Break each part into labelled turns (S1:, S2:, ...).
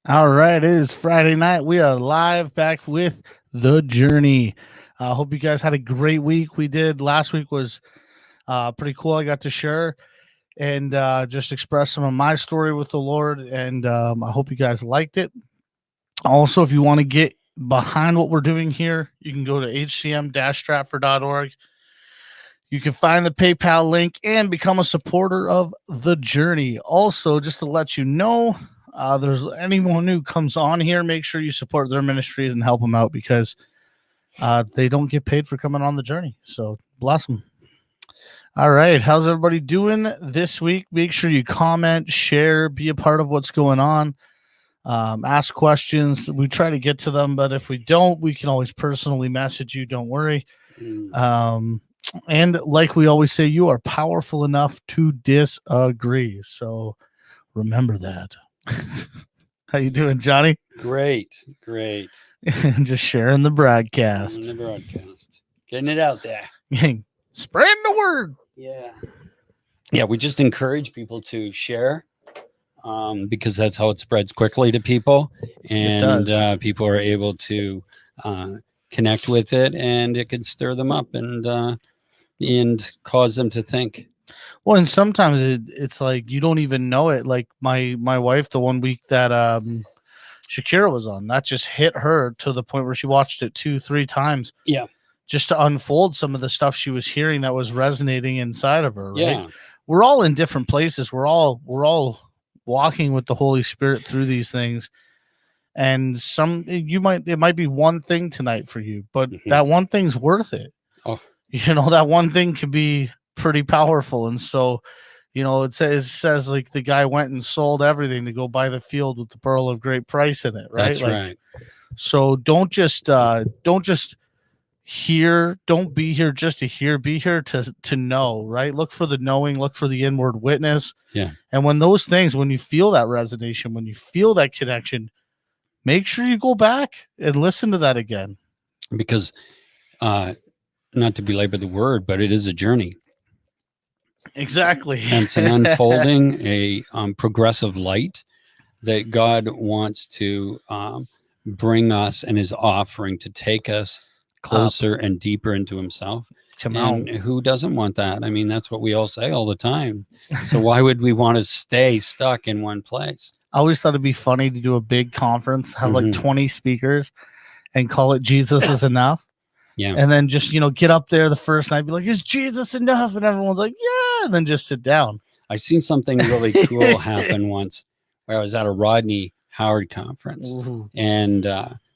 S1: All right, it is Friday night. We are live back with The Journey. I hope you guys had a great week. We did. Last week was pretty cool. I got to share and just express some of my story with the Lord, and I hope you guys liked it. Also, if you want to get behind what we're doing here, you can go to hcm-stratford.org. You can find the PayPal link and become a supporter of The Journey. Also, just to let you know, there's anyone who comes on here, make sure you support their ministries and help them out because they don't get paid for coming on the journey. So bless them. All right. How's everybody doing this week? Make sure you comment, share, be a part of what's going on. Ask questions. We try to get to them, but if we don't, we can always personally message you. Don't worry. And like we always say, you are powerful enough to disagree. So remember that. How you doing, Johnny?
S2: Great.
S1: Just sharing the broadcast.
S2: Getting it out there.
S1: Spreading the word.
S2: Yeah, we just encourage people to share because that's how it spreads quickly to people. And people are able to connect with it, and it can stir them up and cause them to think.
S1: Well, and sometimes it's like you don't even know it. Like my wife, the one week that Shakira was on, that just hit her to the point where she watched it 2-3 times.
S2: Yeah.
S1: Just to unfold some of the stuff she was hearing that was resonating inside of her. Right?
S2: Yeah.
S1: We're all in different places. We're all walking with the Holy Spirit through these things. And it might be one thing tonight for you, but that one thing's worth it.
S2: Oh.
S1: That one thing could be pretty powerful. And so, it says like the guy went and sold everything to go buy the field with the pearl of great price in it. Right.
S2: That's right.
S1: So don't just hear, don't be here just to hear, be here to know, right? Look for the knowing, look for the inward witness.
S2: Yeah.
S1: And when you feel that resonation, when you feel that connection, make sure you go back and listen to that again.
S2: Because, not to belabor the word, but it is a journey.
S1: Exactly.
S2: And it's an unfolding, a progressive light that God wants to bring us and is offering to take us closer and deeper into himself. And who doesn't want that? I mean, that's what we all say all the time. So why would we want to stay stuck in one place?
S1: I always thought it'd be funny to do a big conference, have like 20 speakers and call it Jesus is Enough.
S2: Yeah.
S1: And then just, get up there the first night, be like, is Jesus enough? And everyone's like, yeah. And then just sit down.
S2: I seen something really cool happen once where I was at a Rodney Howard conference.
S1: Ooh.
S2: And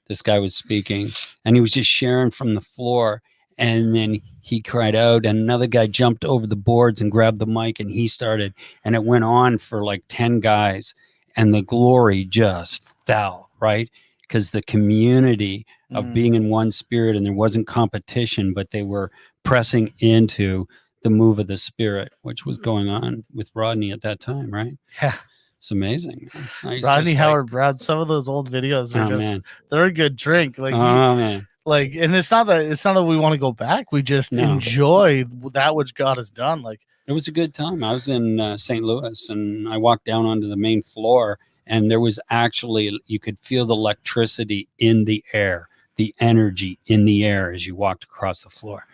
S2: this guy was speaking and he was just sharing from the floor. And then he cried out and another guy jumped over the boards and grabbed the mic and he started. And it went on for like 10 guys and the glory just fell, right? Because the community of being in one spirit, and there wasn't competition, but they were pressing into the move of the Spirit, which was going on with Rodney at that time, right?
S1: Yeah.
S2: It's amazing.
S1: Rodney Howard, Brad, some of those old videos are they're a good drink. Like,
S2: man.
S1: Like, and it's not that we want to go back. We just enjoy that which God has done. Like,
S2: it was a good time. I was in St. Louis and I walked down onto the main floor and there was actually, you could feel the electricity in the air, the energy in the air as you walked across the floor.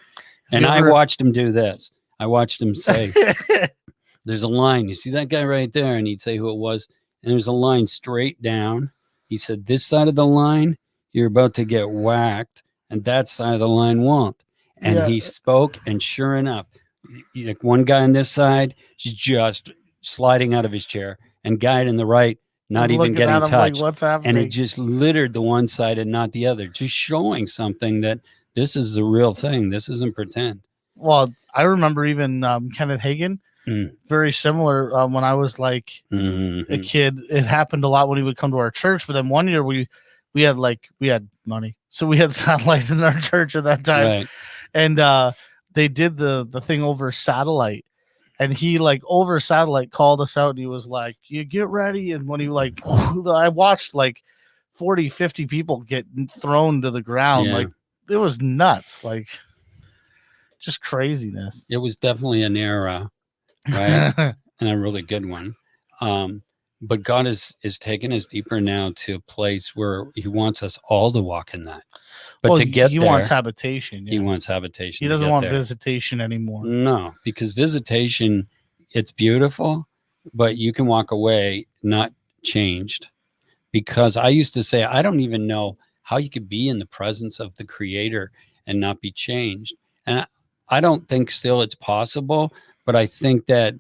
S2: And I watched him do this. I watched him say, there's a line. You see that guy right there? And he'd say who it was. And there's a line straight down. He said, this side of the line, you're about to get whacked. And that side of the line won't. And he spoke. And sure enough, like one guy on this side is just sliding out of his chair. And guy on the right, not even getting touched.
S1: Like, what's happening?
S2: And it just littered the one side and not the other. Just showing something that this is the real thing. This isn't pretend.
S1: Well, I remember even Kenneth Hagin, very similar when I was like a kid. It happened a lot when he would come to our church. But then one year we had money. So we had satellites in our church at that time.
S2: Right.
S1: And they did the thing over satellite. And he over satellite called us out and he was like, you get ready. And when he I watched 40, 50 people get thrown to the ground.
S2: Yeah.
S1: It was nuts. Just craziness.
S2: It was definitely an era, right? And a really good one. But God is taking us deeper now to a place where He wants us all to walk in that. But
S1: Well,
S2: to get
S1: he
S2: there,
S1: wants habitation.
S2: He
S1: Yeah.
S2: wants habitation.
S1: He
S2: to
S1: doesn't
S2: get
S1: want
S2: there.
S1: visitation anymore.
S2: No, because visitation, it's beautiful, but you can walk away not changed. Because I used to say, I don't even know how you could be in the presence of the Creator and not be changed. And I don't think still it's possible, but I think that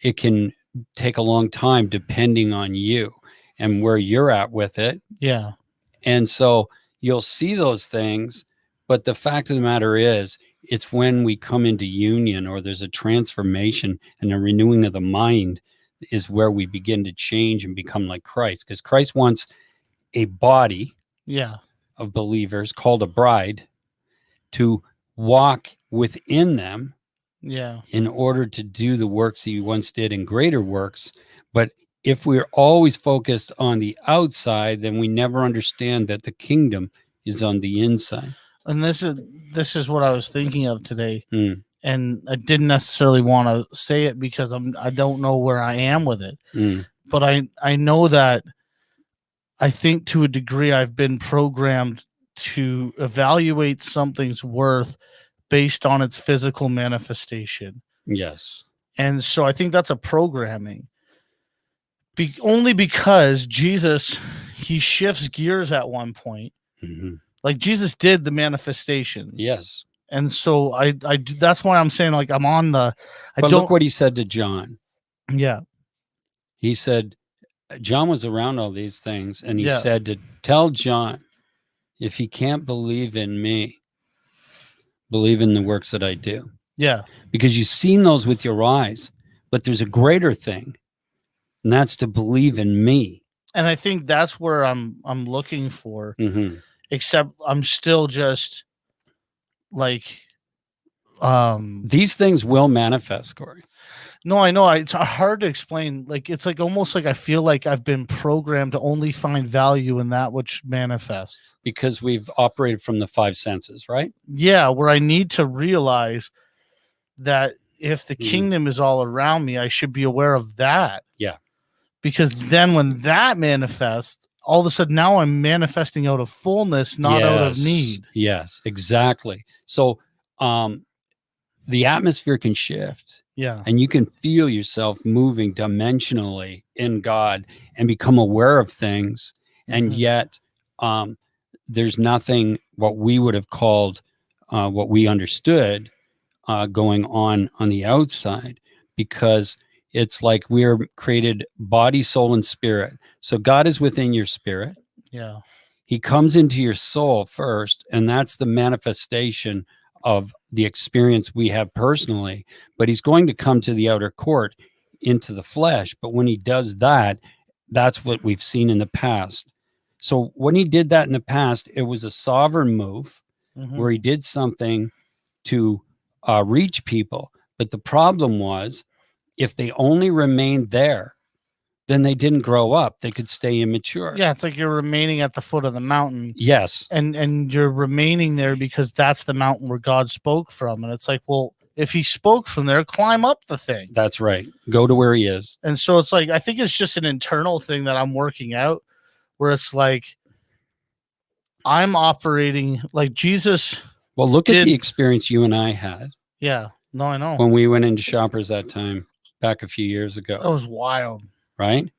S2: it can take a long time depending on you and where you're at with it.
S1: Yeah.
S2: And so you'll see those things, but the fact of the matter is, it's when we come into union or there's a transformation and a renewing of the mind is where we begin to change and become like Christ. Because Christ wants a body
S1: Yeah.
S2: of believers called a bride to walk within them
S1: Yeah.
S2: in order to do the works He once did and greater works. But if we're always focused on the outside, then we never understand that the kingdom is on the inside.
S1: And this is what I was thinking of today.
S2: Mm,
S1: And I didn't necessarily want to say it because I don't know where I am with it.
S2: mm,
S1: But I know that I think to a degree I've been programmed to evaluate something's worth based on its physical manifestation.
S2: yes.
S1: And so I think that's a programming. Only because Jesus, he shifts gears at one point.
S2: Mm-hmm.
S1: Like Jesus did the manifestations.
S2: Yes.
S1: And so that's why I'm saying like I'm on the
S2: But look what He said to John.
S1: Yeah.
S2: He said, John was around all these things, and He
S1: Yeah.
S2: said to tell John, if he can't believe in me, believe in the works that I do.
S1: Yeah.
S2: Because you've seen those with your eyes, but there's a greater thing, and that's to believe in me.
S1: And I think that's where I'm looking for.
S2: Mm-hmm.
S1: Except I'm still just like
S2: these things will manifest, Corey.
S1: No, I know. It's hard to explain. Like it's like almost like I feel like I've been programmed to only find value in that which manifests.
S2: Because we've operated from the five senses, right?
S1: Yeah, where I need to realize that if the kingdom is all around me, I should be aware of that.
S2: Yeah.
S1: Because then when that manifests, all of a sudden now I'm manifesting out of fullness, not out of need.
S2: Yes, exactly. So the atmosphere can shift.
S1: Yeah.
S2: And you can feel yourself moving dimensionally in God and become aware of things. And yet there's nothing what we would have called what we understood going on the outside, because it's like we're created body, soul, and spirit. So God is within your spirit.
S1: Yeah.
S2: He comes into your soul first, and that's the manifestation of the experience we have personally. But He's going to come to the outer court into the flesh. But when He does that, that's what we've seen in the past. So when He did that in the past, it was a sovereign move where He did something to reach people. But the problem was, if they only remained there, then they didn't grow up. They could stay immature.
S1: Yeah, it's like you're remaining at the foot of the mountain.
S2: Yes.
S1: And you're remaining there because that's the mountain where God spoke from. And it's like, well, if He spoke from there, climb up the thing.
S2: That's right. Go to where He is.
S1: And so it's like, I think it's just an internal thing that I'm working out, where it's like I'm operating like Jesus.
S2: Well, look at the experience you and I had.
S1: Yeah. No, I know.
S2: When we went into Shoppers that time back a few years ago.
S1: That was wild.
S2: Right?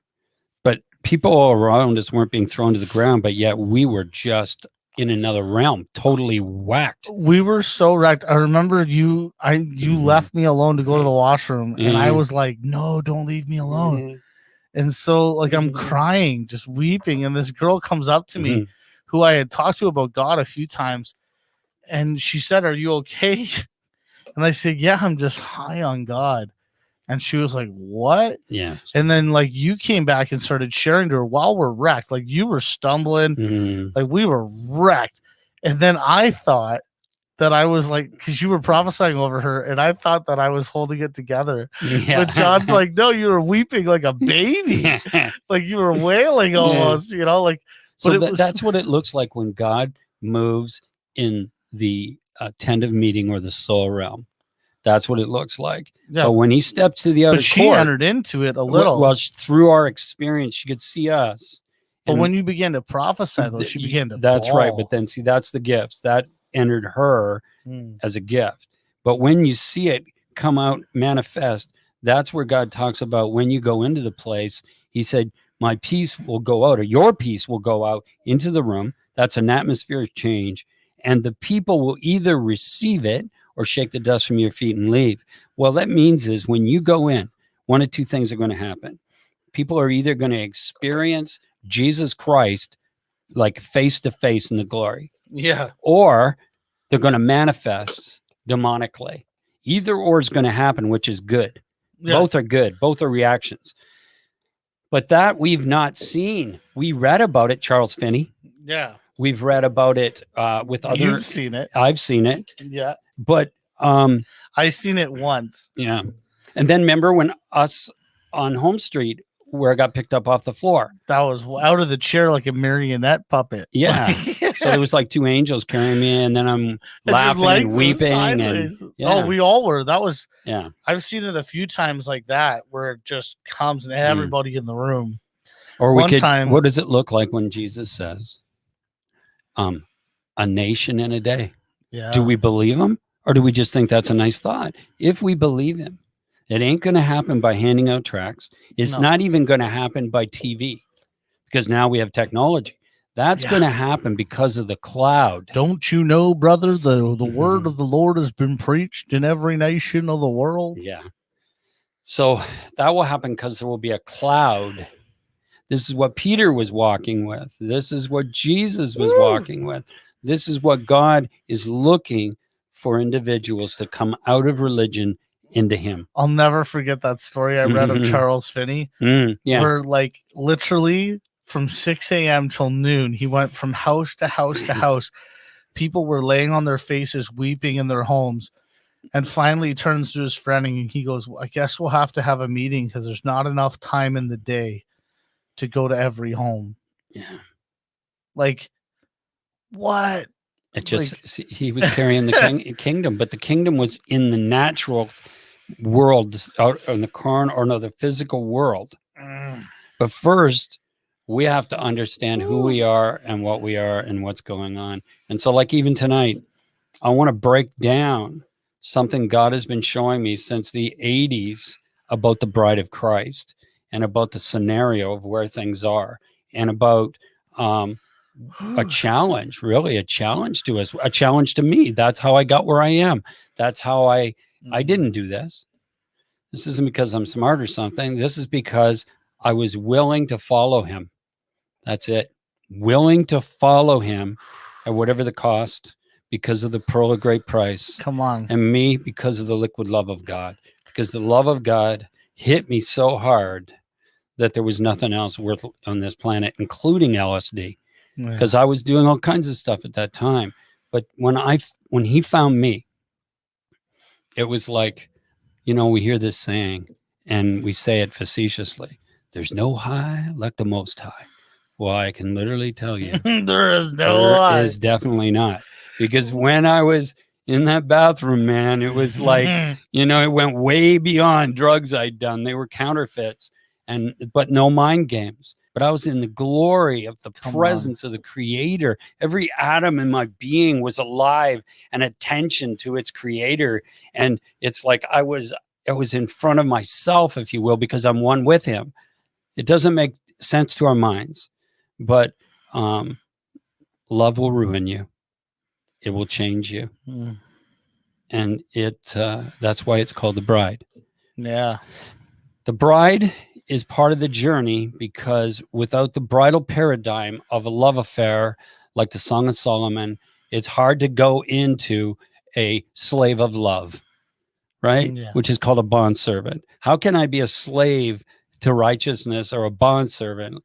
S2: But people all around us weren't being thrown to the ground, but yet we were just in another realm, totally whacked.
S1: We were so wrecked. I remember you left me alone to go to the washroom, and I was like, no, don't leave me alone. And so like I'm crying, just weeping, and this girl comes up to me who I had talked to about God a few times, and she said, "Are you okay?" And I said, "Yeah, I'm just high on God." And she was like, "What?"
S2: Yeah.
S1: And then like you came back and started sharing to her while we're wrecked. Like you were stumbling, like we were wrecked. And then I thought that I was like, because you were prophesying over her, and I thought that I was holding it together. Yeah. But John's like, "No, you were weeping like a baby." Like you were wailing almost, you know, like.
S2: So that's what it looks like when God moves in the tent of meeting or the soul realm. That's what it looks like.
S1: Yeah.
S2: But when he stepped to the other
S1: But she
S2: court,
S1: entered into it a little.
S2: well, through our experience, she could see us.
S1: But
S2: And
S1: when you began to prophesy, though, she began to
S2: that's right. But
S1: bawl.
S2: then see, that's the gifts that entered her
S1: Mm.
S2: as a gift. But when you see it come out manifest, that's where God talks about when you go into the place. He said, my peace will go out, or your peace will go out into the room. That's an atmospheric change. And the people will either receive it or shake the dust from your feet and leave. Well, that means is when you go in, one of two things are going to happen. People are either going to experience Jesus Christ like face to face in the glory,
S1: Yeah.
S2: or they're going to manifest demonically. Either or is going to happen, which is good.
S1: Yeah.
S2: Both are good. Both are reactions. But that we've not seen. We read about it, Charles Finney.
S1: Yeah.
S2: We've read about it with other.
S1: You've seen it.
S2: I've seen it.
S1: Yeah.
S2: But
S1: I seen it once.
S2: yeah. And then remember when us on Home Street, where I got picked up off the floor.
S1: That was out of the chair like a marionette puppet.
S2: Yeah. So it was like two angels carrying me, and then I'm laughing and weeping. And yeah.
S1: Oh, we all were. That was,
S2: yeah.
S1: I've seen it a few times like that, where it just comes and everybody in the room.
S2: Or
S1: One time,
S2: what does it look like when Jesus says, a nation in a day?
S1: Yeah.
S2: Do we believe him, or do we just think that's a nice thought? If we believe him, it ain't going to happen by handing out tracts. It's not even going to happen by TV, because now we have technology. That's going to happen because of the cloud.
S1: Don't you know, brother, the word of the Lord has been preached in every nation of the world?
S2: Yeah. So that will happen because there will be a cloud. This is what Peter was walking with. This is what Jesus was walking with. This is what God is looking for individuals to come out of religion into him.
S1: I'll never forget that story I read of Charles Finney. Where like literally from 6 a.m. till noon, he went from house to house to house. People were laying on their faces, weeping in their homes. And finally he turns to his friend and he goes, well, I guess we'll have to have a meeting because there's not enough time in the day to go to every home.
S2: Yeah.
S1: Like, what?
S2: It just, he was carrying the kingdom, but the kingdom was in the natural world, out in the carnal, or no, the physical world. But first, we have to understand who we are and what we are and what's going on. And so, like even tonight, I want to break down something God has been showing me since the 80s about the bride of Christ, and about the scenario of where things are, and about a challenge, really a challenge to us, a challenge to me. That's how I got where I am. That's how I didn't do this. This isn't because I'm smart or something. This is because I was willing to follow him. That's it. Willing to follow him at whatever the cost, because of the pearl of great price.
S1: Come on.
S2: And me, because of the liquid love of God, because the love of God hit me so hard that there was nothing else worth on this planet, including LSD, because I was doing all kinds of stuff at that time. But when he found me, it was like, we hear this saying and we say it facetiously. There's no high like the Most High. Well, I can literally tell you,
S1: there is no high.
S2: There is definitely not. Because when I was in that bathroom, man, it was like, it went way beyond drugs I'd done. They were counterfeits, but no mind games. But I was in the glory of the presence of the Creator. Every atom in my being was alive and attention to its Creator. And it's like I was in front of myself, if you will, because I'm one with him. It doesn't make sense to our minds, but love will ruin you. It will change you. And that's why it's called the bride.
S1: Yeah.
S2: The bride is part of the journey, because without the bridal paradigm of a love affair, like the Song of Solomon, it's hard to go into a slave of love, right?
S1: Yeah.
S2: Which is called a bondservant. How can I be a slave to righteousness or a bondservant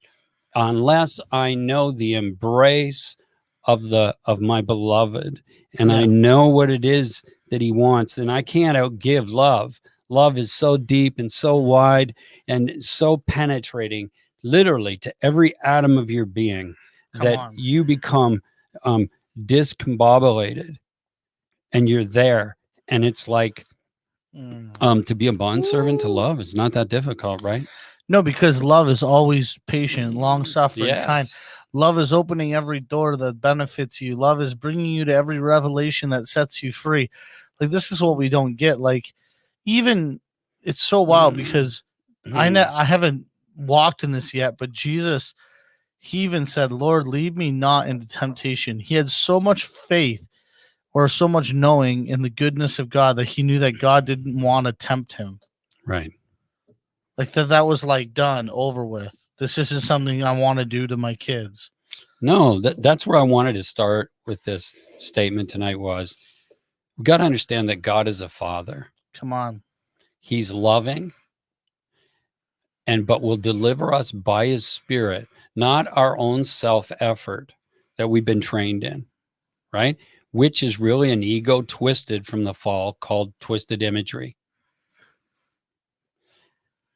S2: unless I know the embrace of my beloved, and I know what it is that he wants? And I can't outgive love. Love is so deep and so wide and so penetrating, literally to every atom of your being, you become discombobulated, and you're there. And it's like To be a bondservant to love is not that difficult, right?
S1: No, because love is always patient, long suffering, kind.
S2: Yes.
S1: Love is opening every door that benefits you. Love is bringing you to every revelation that sets you free. Like, this is what we don't get. Like, even it's so wild because I haven't walked in this yet, but Jesus, he even said, Lord, lead me not into temptation. He had so much faith or so much knowing in the goodness of God that he knew that God didn't want to tempt him.
S2: Right.
S1: Like that was like done, over with. This isn't something I want to do to my kids.
S2: No, that's where I wanted to start with this statement tonight was we got to understand that God is a father.
S1: Come on.
S2: He's loving but will deliver us by his spirit, not our own self-effort that we've been trained in, right? Which is really an ego twisted from the fall called twisted imagery.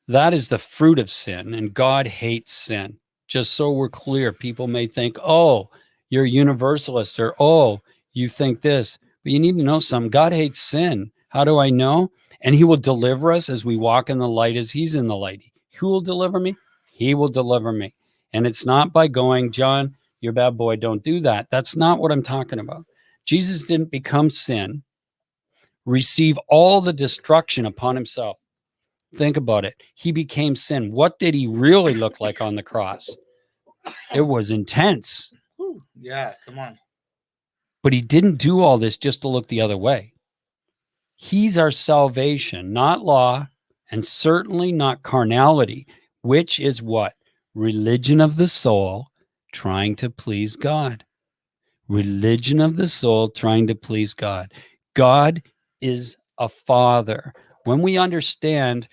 S2: That is the fruit of sin, and God hates sin. Just so we're clear, people may think, oh, you're a universalist, or oh, you think this. But you need to know something. God hates sin. How do I know? And he will deliver us as we walk in the light as he's in the light. Who will deliver me? He will deliver me. And it's not by going, John, you're a bad boy, don't do that. That's not what I'm talking about. Jesus didn't become sin, receive all the destruction upon himself. Think about it. He became sin. What did he really look like on the cross? It was intense.
S1: Ooh, yeah, come on.
S2: But he didn't do all this just to look the other way. He's our salvation, not law, and certainly not carnality, which is what? Religion of the soul trying to please God. Religion of the soul trying to please God. God is a father. When we understand,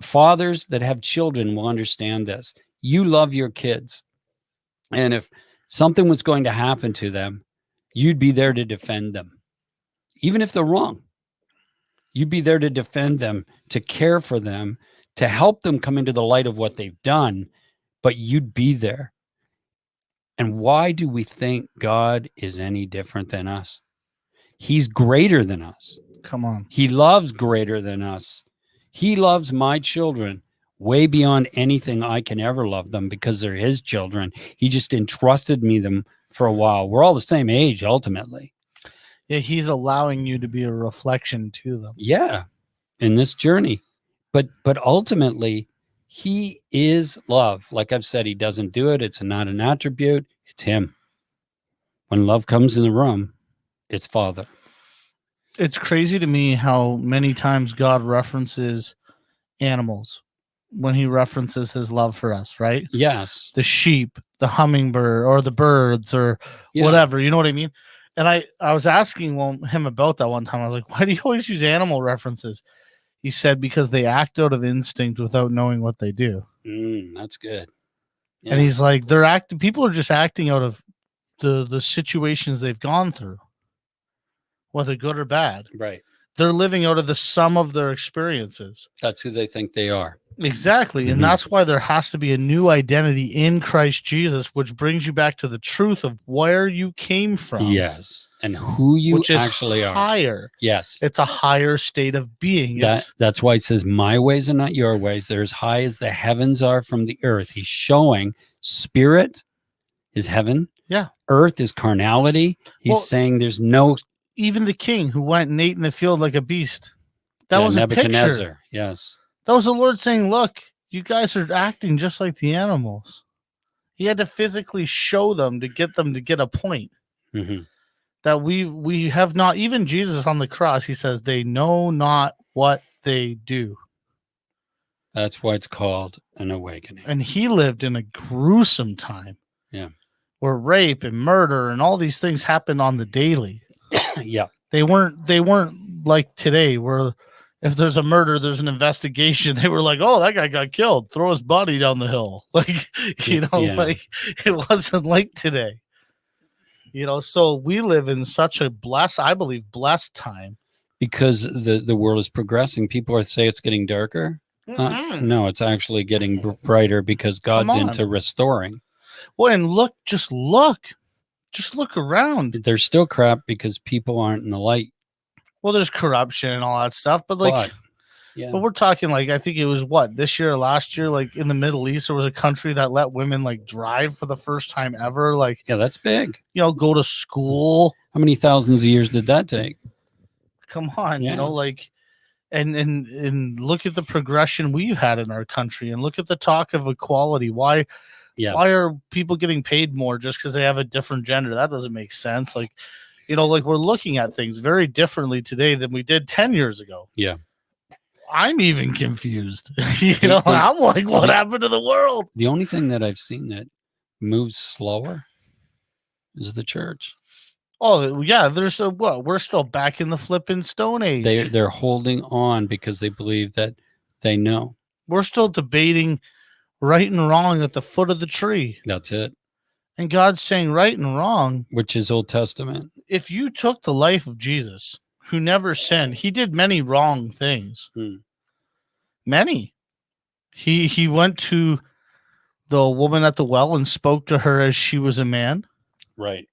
S2: fathers that have children will understand this. You love your kids. And if something was going to happen to them, you'd be there to defend them. Even if they're wrong, you'd be there to defend them, to care for them, to help them come into the light of what they've done, but you'd be there. And why do we think God is any different than us? He's greater than us.
S1: Come on.
S2: He loves greater than us. He loves my children way beyond anything I can ever love them because they're his children. He just entrusted me them for a while. We're all the same age, ultimately.
S1: Yeah, he's allowing you to be a reflection to them.
S2: Yeah, in this journey. But ultimately, he is love. Like I've said, he doesn't do it. It's not an attribute. It's him. When love comes in the room, it's Father.
S1: It's crazy to me how many times God references animals when he references his love for us, right?
S2: Yes.
S1: The sheep, the hummingbird, or the birds, or whatever. You know what I mean? And I was asking him about that one time. I was like, why do you always use animal references? He said, because they act out of instinct without knowing what they do.
S2: That's good. Yeah.
S1: And he's like, people are just acting out of the situations they've gone through, whether good or bad.
S2: Right.
S1: They're living out of the sum of their experiences.
S2: That's who they think they are.
S1: Exactly. And that's why there has to be a new identity in Christ Jesus, which brings you back to the truth of where you came from.
S2: Yes. And who you
S1: which is
S2: actually are.
S1: Higher.
S2: Yes.
S1: It's a higher state of being.
S2: That's why it says, my ways are not your ways. They're as high as the heavens are from the earth. He's showing spirit is heaven.
S1: Yeah.
S2: Earth is carnality. He's saying there's no...
S1: Even the king who went and ate in the field like a beast. That was a picture.
S2: Yes.
S1: That was the Lord saying, look, you guys are acting just like the animals. He had to physically show them to get a point. That we have not, even Jesus on the cross, he says, they know not what they do.
S2: That's why it's called an awakening.
S1: And he lived in a gruesome time.
S2: Yeah.
S1: Where rape and murder and all these things happened on the daily.
S2: Yeah.
S1: They weren't like today where if there's a murder, there's an investigation. They were like, oh, that guy got killed. Throw his body down the hill. Like, like it wasn't like today. So we live in such a blessed time. Because
S2: the world is progressing. People say it's getting darker. No, it's actually getting brighter because God's into restoring.
S1: Well, and just look around.
S2: There's still crap because people aren't in the light.
S1: Well, there's corruption and all that stuff, but like,
S2: But yeah,
S1: but we're talking like, I think it was what, this year or last year, like in the Middle East, there was a country that let women like drive for the first time ever. Like,
S2: yeah, that's big.
S1: go to school.
S2: How many thousands of years did that take?
S1: Come on,
S2: Yeah.
S1: like, and look at the progression we've had in our country, and look at the talk of equality. Why are people getting paid more just because they have a different gender? That doesn't make sense. Like, like we're looking at things very differently today than we did 10 years ago.
S2: Yeah.
S1: I'm even confused. I'm like, what happened to the world?
S2: The only thing that I've seen that moves slower is the church.
S1: Oh yeah, there's we're still back in the flipping Stone Age.
S2: They're holding on because they believe that they know.
S1: We're still debating right and wrong at the foot of the tree.
S2: That's it.
S1: And God's saying right and wrong,
S2: which is Old Testament.
S1: If you took the life of Jesus, who never sinned, he did many wrong things. Many. He went to the woman at the well and spoke to her as she was a man.
S2: Right.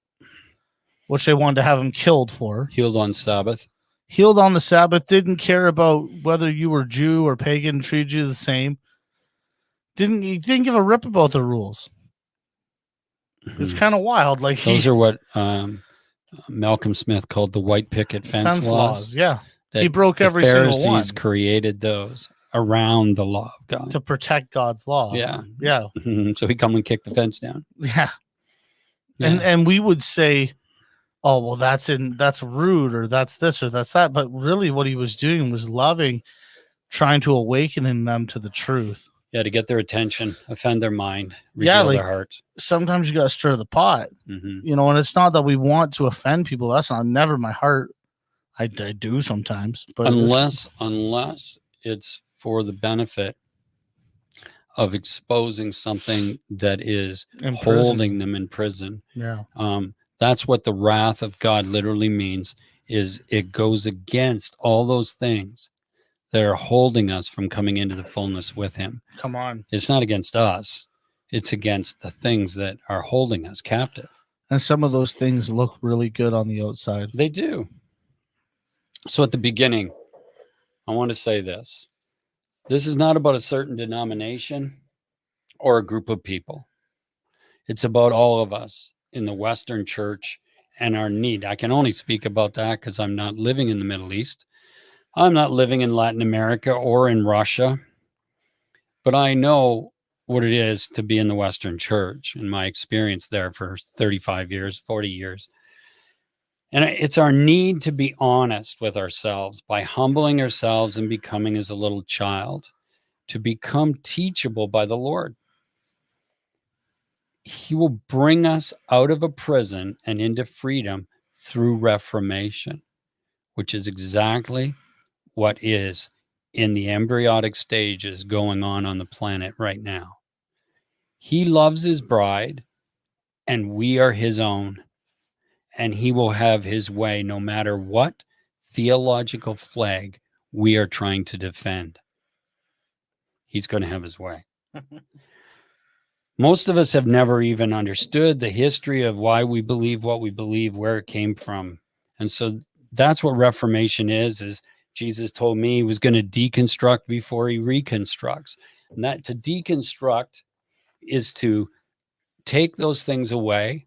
S1: Which they wanted to have him killed for.
S2: Healed on Sabbath.
S1: Healed on the Sabbath. Didn't care about whether you were Jew or pagan. Treated you the same. He didn't give a rip about the rules. It's kind of wild. Like
S2: those are what Malcolm Smith called the white picket fence laws.
S1: Yeah, he broke every single one.
S2: Pharisees created those around the law of God
S1: to protect God's law.
S2: Yeah.
S1: So
S2: he come and kick the fence down.
S1: Yeah. And we would say, oh well, that's rude, or that's this, or that's that. But really, what he was doing was loving, trying to awaken in them to the truth.
S2: Yeah, to get their attention, offend their mind, reveal their heart.
S1: Sometimes you got to stir the pot, and it's not that we want to offend people. That's never my heart. I do sometimes, but
S2: unless it's for the benefit of exposing something that is holding them in prison.
S1: Yeah.
S2: That's what the wrath of God literally means, is it goes against all those things that are holding us from coming into the fullness with him.
S1: Come on.
S2: It's not against us. It's against the things that are holding us captive.
S1: And some of those things look really good on the outside.
S2: They do. So at the beginning, I want to say this. This is not about a certain denomination or a group of people. It's about all of us in the Western church and our need. I can only speak about that because I'm not living in the Middle East. I'm not living in Latin America or in Russia, but I know what it is to be in the Western church and my experience there for 35 years, 40 years. And it's our need to be honest with ourselves by humbling ourselves and becoming as a little child, to become teachable by the Lord. He will bring us out of a prison and into freedom through Reformation, which is exactly what is in the embryonic stages going on the planet right now. He loves his bride, and we are his own, and he will have his way no matter what theological flag we are trying to defend. He's going to have his way. Most of us have never even understood the history of why we believe what we believe, where it came from. And so that's what Reformation is Jesus told me he was going to deconstruct before he reconstructs. And that to deconstruct is to take those things away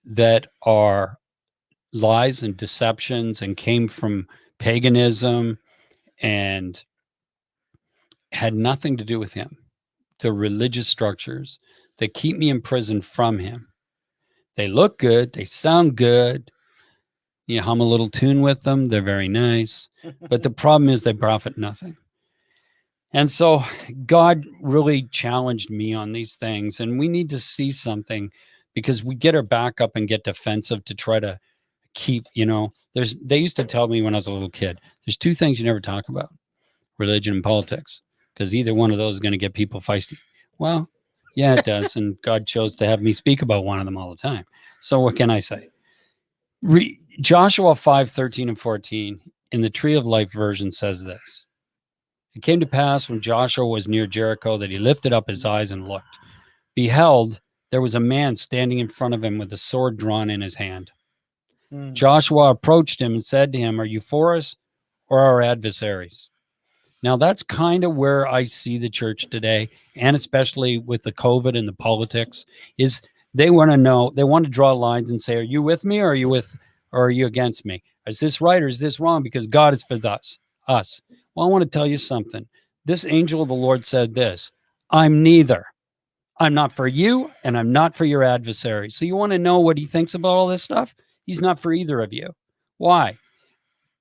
S2: that are lies and deceptions and came from paganism and had nothing to do with him. The religious structures that keep me in prison from him. They look good. They sound good. You hum a little tune with them. They're very nice. But the problem is they profit nothing. And so God really challenged me on these things. And we need to see something, because we get our back up and get defensive to try to keep, they used to tell me when I was a little kid, there's two things you never talk about: religion and politics, because either one of those is going to get people feisty. Well, yeah, it does. And God chose to have me speak about one of them all the time. So what can I say? Joshua 5:13 and 14 in the Tree of Life version says this: It came to pass when Joshua was near Jericho that he lifted up his eyes and looked. Beheld, there was a man standing in front of him with a sword drawn in his hand. Joshua approached him and said to him, "Are you for us or our adversaries?" Now, that's kind of where I see the church today, and especially with the COVID and the politics, is they want to know, they want to draw lines and say, "Are you with me or are you against me? Is this right or is this wrong? Because God is for us." Well, I want to tell you something. This angel of the Lord said this: "I'm neither. I'm not for you and I'm not for your adversary." So you want to know what he thinks about all this stuff? He's not for either of you. Why?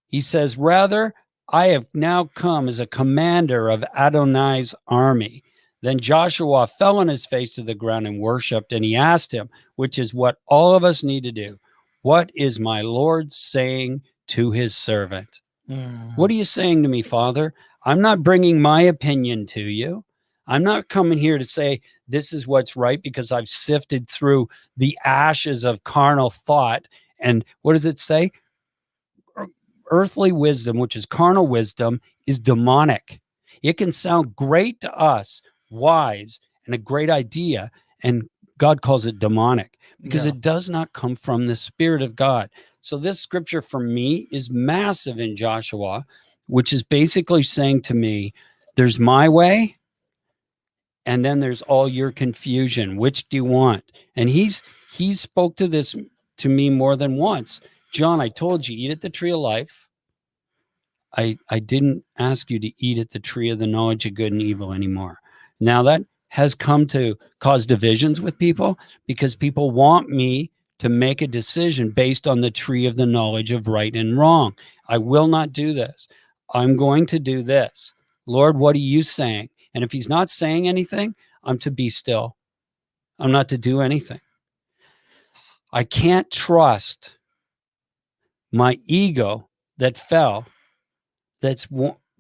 S2: He says, "Rather, I have now come as a commander of Adonai's army." Then Joshua fell on his face to the ground and worshiped, and he asked him, which is what all of us need to do, "What is my Lord saying to his servant?" What are you saying to me, Father? I'm not bringing my opinion to you. I'm not coming here to say this is what's right because I've sifted through the ashes of carnal thought. And what does it say? Earthly wisdom, which is carnal wisdom, is demonic. It can sound great to us, wise, and a great idea, and God calls it demonic because it does not come from the Spirit of God. So this scripture for me is massive in Joshua, which is basically saying to me, there's my way, and then there's all your confusion. Which do you want? And he spoke to this to me more than once. John, I told you, eat at the tree of life. I didn't ask you to eat at the tree of the knowledge of good and evil anymore. Now that has come to cause divisions with people because people want me to make a decision based on the tree of the knowledge of right and wrong. I will not do this. I'm going to do this. Lord, what are you saying? And if he's not saying anything, I'm to be still. I'm not to do anything. I can't trust my ego that fell, that's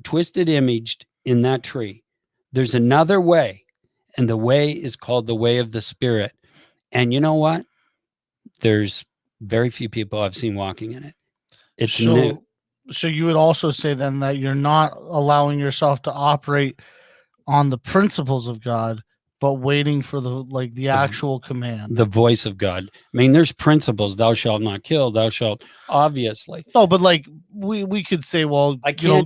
S2: twisted imaged in that tree. There's another way, and the way is called the way of the Spirit. And you know what? There's very few people I've seen walking in it. It's new.
S1: So you would also say then that you're not allowing yourself to operate on the principles of God, but waiting for the actual command,
S2: the voice of God. I mean, there's principles. Thou shalt not kill. Thou shalt, obviously.
S1: No, but like we could say, well,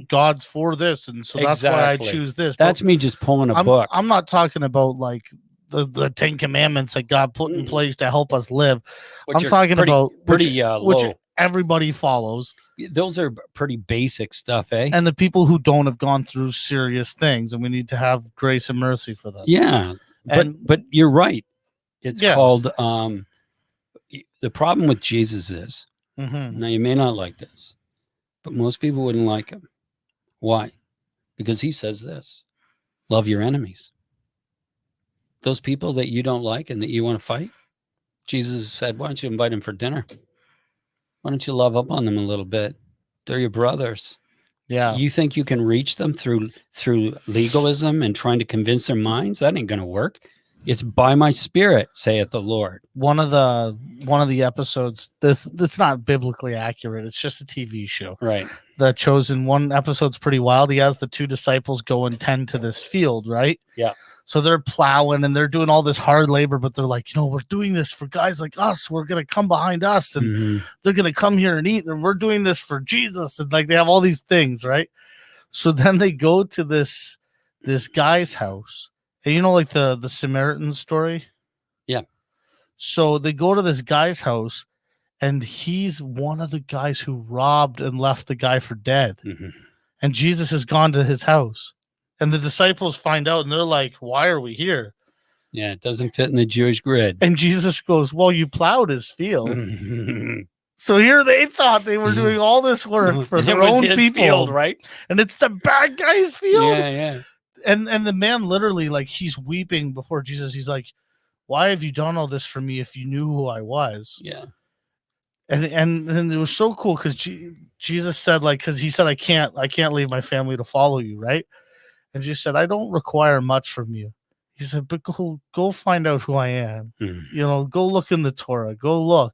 S1: God's for this, and so that's why I choose this.
S2: That's me just pulling a book.
S1: I'm not talking about like the 10 commandments that God put in place to help us live. I'm talking about which everybody follows.
S2: Those are pretty basic stuff, eh?
S1: And the people who don't have gone through serious things, and we need to have grace and mercy for them.
S2: Yeah, but you're right. It's called the problem with Jesus is, now you may not like this, but most people wouldn't like him. Why? Because he says this: love your enemies. Those people that you don't like and that you want to fight, Jesus said, why don't you invite them for dinner? Why don't you love up on them a little bit? They're your brothers.
S1: Yeah.
S2: You think you can reach them through legalism and trying to convince their minds? That ain't going to work. It's by my Spirit, saith the Lord.
S1: One of the episodes, that's not biblically accurate. It's just a TV show.
S2: Right.
S1: The Chosen, one episode's pretty wild. He has the two disciples go and tend to this field, right?
S2: Yeah.
S1: So they're plowing and they're doing all this hard labor, but they're like, we're doing this for guys like us. We're going to come behind us and they're going to come here and eat. And we're doing this for Jesus. And like, they have all these things, right? So then they go to this guy's house. And like the Samaritan story?
S2: Yeah.
S1: So they go to this guy's house and he's one of the guys who robbed and left the guy for dead. And Jesus has gone to his house. And the disciples find out and they're like, why are we here?
S2: Yeah, it doesn't fit in the Jewish grid.
S1: And Jesus goes, well, you plowed his field. So here they thought they were doing all this work for their own people.
S2: Field, right?
S1: And it's the bad guy's field.
S2: Yeah, yeah.
S1: And the man literally, like, he's weeping before Jesus. He's like, why have you done all this for me if you knew who I was?
S2: Yeah.
S1: And it was so cool because Jesus said, like, because he said, I can't leave my family to follow you, right? And Jesus said, I don't require much from you. He said, but go find out who I am. Go look in the Torah. Go look.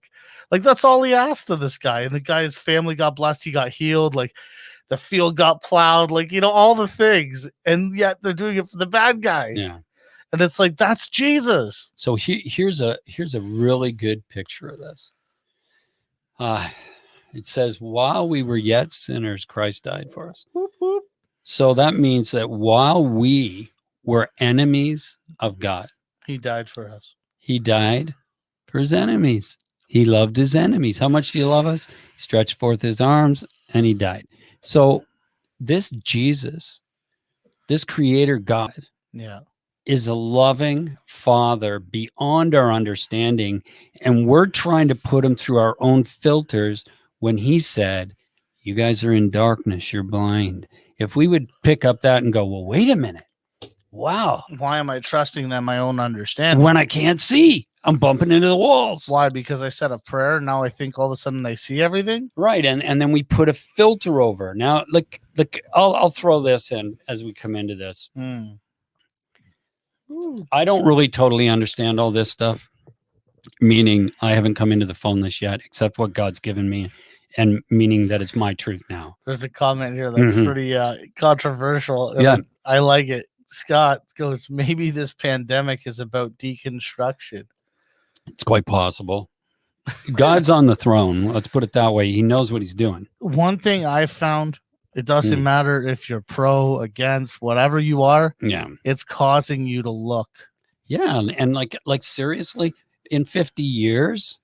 S1: Like, that's all he asked of this guy. And the guy's family got blessed. He got healed. Like, the field got plowed. Like, all the things. And yet they're doing it for the bad guy.
S2: Yeah.
S1: And it's like, that's Jesus.
S2: So here's a really good picture of this. It says, while we were yet sinners, Christ died for us.
S1: Whoop, whoop.
S2: So that means that while we were enemies of God,
S1: He died for us.
S2: he died for his enemies. He loved his enemies. How much do you love us? He stretched forth his arms and he died. So this Jesus, this creator God,
S1: Yeah.
S2: is a loving father beyond our understanding. And we're trying to put him through our own filters when he said, you guys are in darkness, you're blind. If we would pick up that and go, well, wait a minute. Wow.
S1: Why am I trusting that my own understanding?
S2: When I can't see, I'm bumping into the walls.
S1: Why? Because I said a prayer. Now I think all of a sudden I see everything.
S2: Right. And then we put a filter over. Now, look, I'll throw this in as we come into this.
S1: Mm.
S2: I don't really totally understand all this stuff, meaning I haven't come into the fullness yet, except what God's given me, and meaning that it's my truth now.
S1: There's a comment here that's pretty controversial.
S2: Yeah.
S1: I like it. Scott goes, maybe this pandemic is about deconstruction.
S2: It's quite possible. God's on the throne. Let's put it that way. He knows what he's doing.
S1: One thing I found, it doesn't matter if you're pro, against, whatever you are.
S2: Yeah.
S1: It's causing you to look.
S2: Yeah. And like seriously, in 50 years,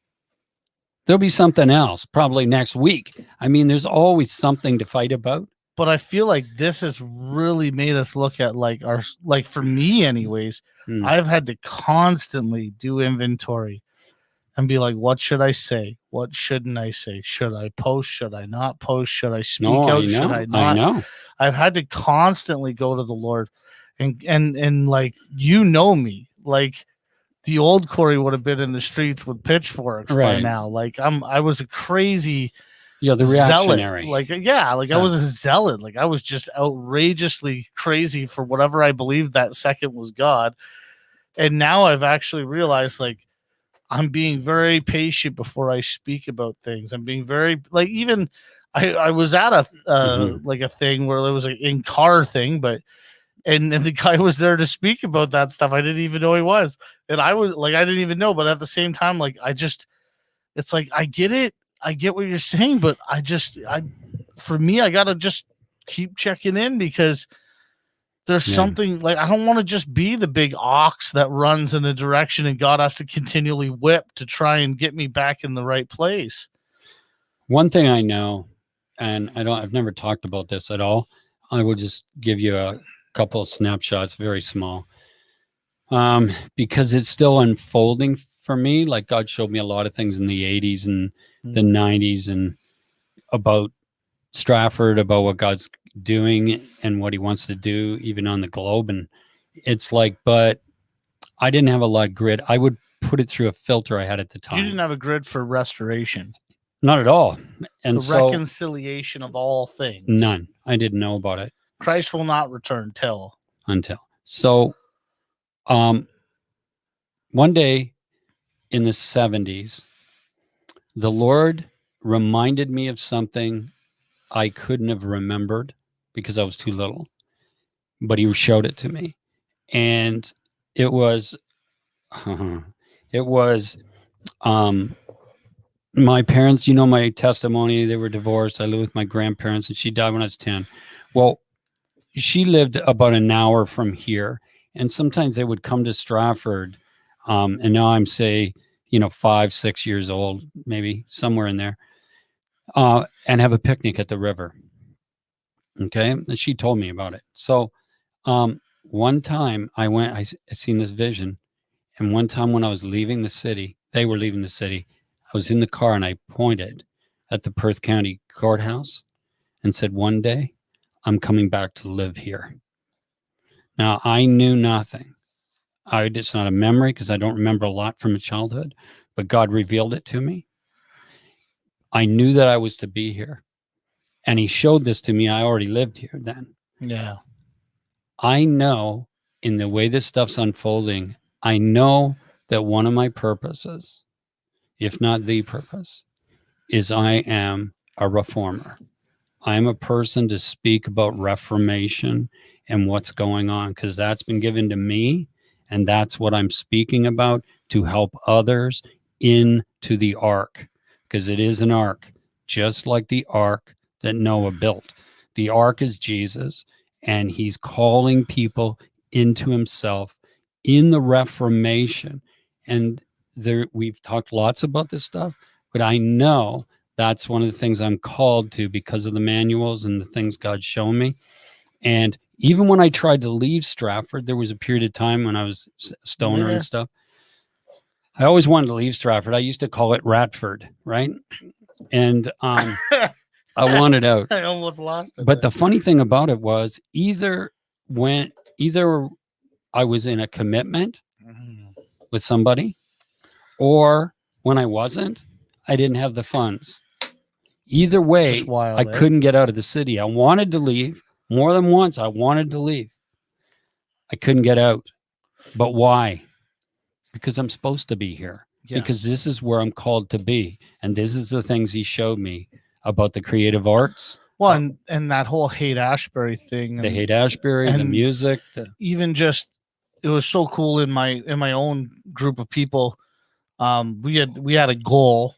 S2: there'll be something else, probably next week. I mean, there's always something to fight about.
S1: But I feel like this has really made us look at for me anyways, I've had to constantly do inventory and be like, what should I say? What shouldn't I say? Should I post? Should I not post? Should I speak out? Should I not?
S2: I know.
S1: I've had to constantly go to the Lord and like, you know me, like the old Corey would have been in the streets with pitchforks by now. Like I was a crazy
S2: the reactionary.
S1: Zealot. I was a zealot. Like I was just outrageously crazy for whatever I believed that second was God. And now I've actually realized like I'm being very patient before I speak about things. I'm being very like even I was at a like a thing where there was an in-car thing, but and the guy was there to speak about that stuff. I didn't even know he was. And I was like I didn't even know, but at the same time, like it's like I get it. I get what you're saying, but for me, I gotta just keep checking in because there's something like I don't want to just be the big ox that runs in a direction and God has to continually whip to try and get me back in the right place.
S2: One thing I know, and I've never talked about this at all. I will just give you a couple of snapshots, very small, because it's still unfolding for me. Like God showed me a lot of things in the 80s and the 90s and about Stratford, about what God's doing and what he wants to do even on the globe. And it's like, but I didn't have a lot of grid. I would put it through a filter I had at the time.
S1: You didn't have a grid for restoration.
S2: Not at all. And
S1: the reconciliation of all things.
S2: None. I didn't know about it.
S1: Christ will not return until.
S2: So one day in the 70s, the Lord reminded me of something I couldn't have remembered because I was too little, but he showed it to me. And it was my parents, my testimony, they were divorced. I lived with my grandparents and she died when I was 10. Well, she lived about an hour from here. And sometimes they would come to Stratford. And now I'm 5, 6 years old, maybe somewhere in there, and have a picnic at the river. Okay. And she told me about it. So, one time I seen this vision. And one time when I was leaving the city, they were leaving the city. I was in the car and I pointed at the Perth County Courthouse and said, one day I'm coming back to live here. Now I knew nothing. It's not a memory because I don't remember a lot from my childhood, but God revealed it to me. I knew that I was to be here. And he showed this to me. I already lived here then.
S1: Yeah.
S2: I know in the way this stuff's unfolding, I know that one of my purposes, if not the purpose, is I am a reformer. I am a person to speak about Reformation and what's going on, because that's been given to me. And that's what I'm speaking about, to help others into the ark, because it is an ark. just like the ark that Noah built. The ark is Jesus, and he's calling people into himself in the Reformation. And we've talked lots about this stuff, but I know that's one of the things I'm called to because of the manuals and the things God's shown me. And even when I tried to leave Stratford, there was a period of time when I was stoner and stuff. I always wanted to leave Stratford. I used to call it Ratford, right? And I wanted out.
S1: I almost lost it.
S2: But the funny thing about it was either I was in a commitment with somebody, or when I wasn't, I didn't have the funds. Either way,
S1: wild,
S2: I couldn't get out of the city. I wanted to leave more than once. I wanted to leave. I couldn't get out. But why? Because I'm supposed to be here. Yes. Because this is where I'm called to be. And this is the things he showed me about the creative arts.
S1: Well, and that whole Haight-Ashbury thing.
S2: The Haight-Ashbury, the music.
S1: Even just, it was so cool in my own group of people. We had a goal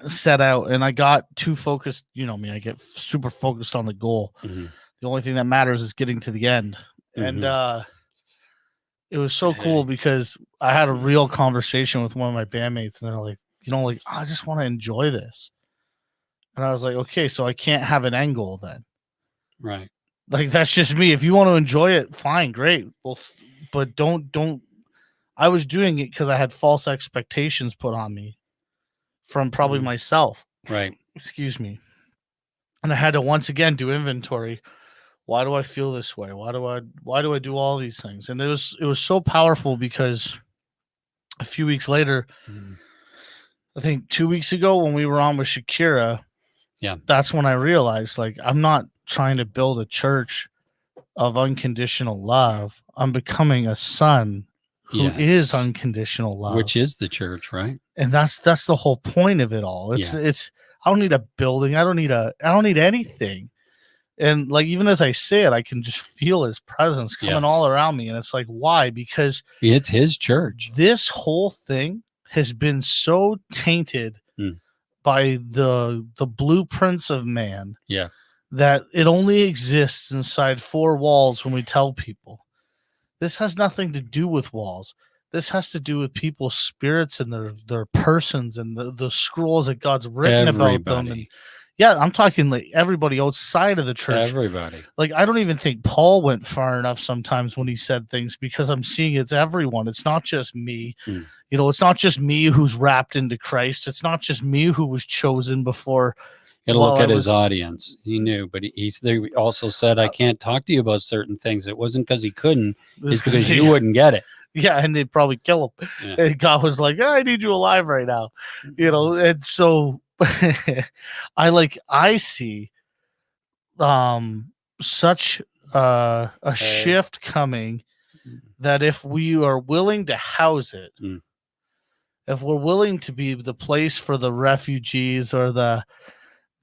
S1: set out, and I got too focused. You know me, I get super focused on the goal. The only thing that matters is getting to the end. And it was so cool because I had a real conversation with one of my bandmates, and they're like, I just want to enjoy this. And I was like, okay, so I can't have an end goal then.
S2: Right.
S1: Like, that's just me. If you want to enjoy it, fine, great. Well, but don't. I was doing it because I had false expectations put on me from probably myself.
S2: Right.
S1: Excuse me. And I had to once again do inventory. Why do I feel this way? Why do I do all these things? And it was so powerful because a few weeks later, I think 2 weeks ago when we were on with Shakira, that's when I realized, like, I'm not trying to build a church of unconditional love. I'm becoming a son who is unconditional love,
S2: which is the church, right?
S1: And that's the whole point of it all. It's I don't need a building. I don't need anything. And like, even as I say it, I can just feel his presence coming all around me. And it's like, why? Because
S2: it's his church.
S1: This whole thing has been so tainted by the blueprints of man that it only exists inside four walls when we tell people. This has nothing to do with walls. This has to do with people's spirits and their persons and the scrolls that God's written about them. And I'm talking like everybody outside of the church.
S2: Everybody.
S1: Like, I don't even think Paul went far enough sometimes when he said things, because I'm seeing it's everyone. It's not just me. It's not just me who's wrapped into Christ. It's not just me who was chosen before.
S2: You look at his audience. He knew, but he also said, I can't talk to you about certain things. It wasn't because he couldn't. It's because you wouldn't get it.
S1: Yeah, and they'd probably kill him. Yeah. And God was like, I need you alive right now. And so I see such a shift coming that if we are willing to house it, if we're willing to be the place for the refugees or the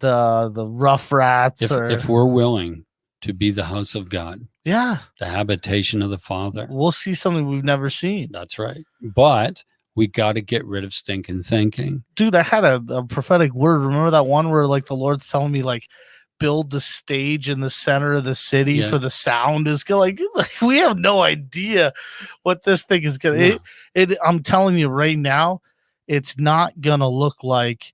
S1: rough rats,
S2: if we're willing to be the house of God,
S1: the
S2: habitation of the Father,
S1: we'll see something we've never seen.
S2: That's right. But we got to get rid of stinking thinking.
S1: Dude, I had a prophetic word. Remember that one where, like, the Lord's telling me, like, build the stage in the center of the city for the sound is going. Like, we have no idea what this thing is going to. I'm telling you right now, it's not going to look like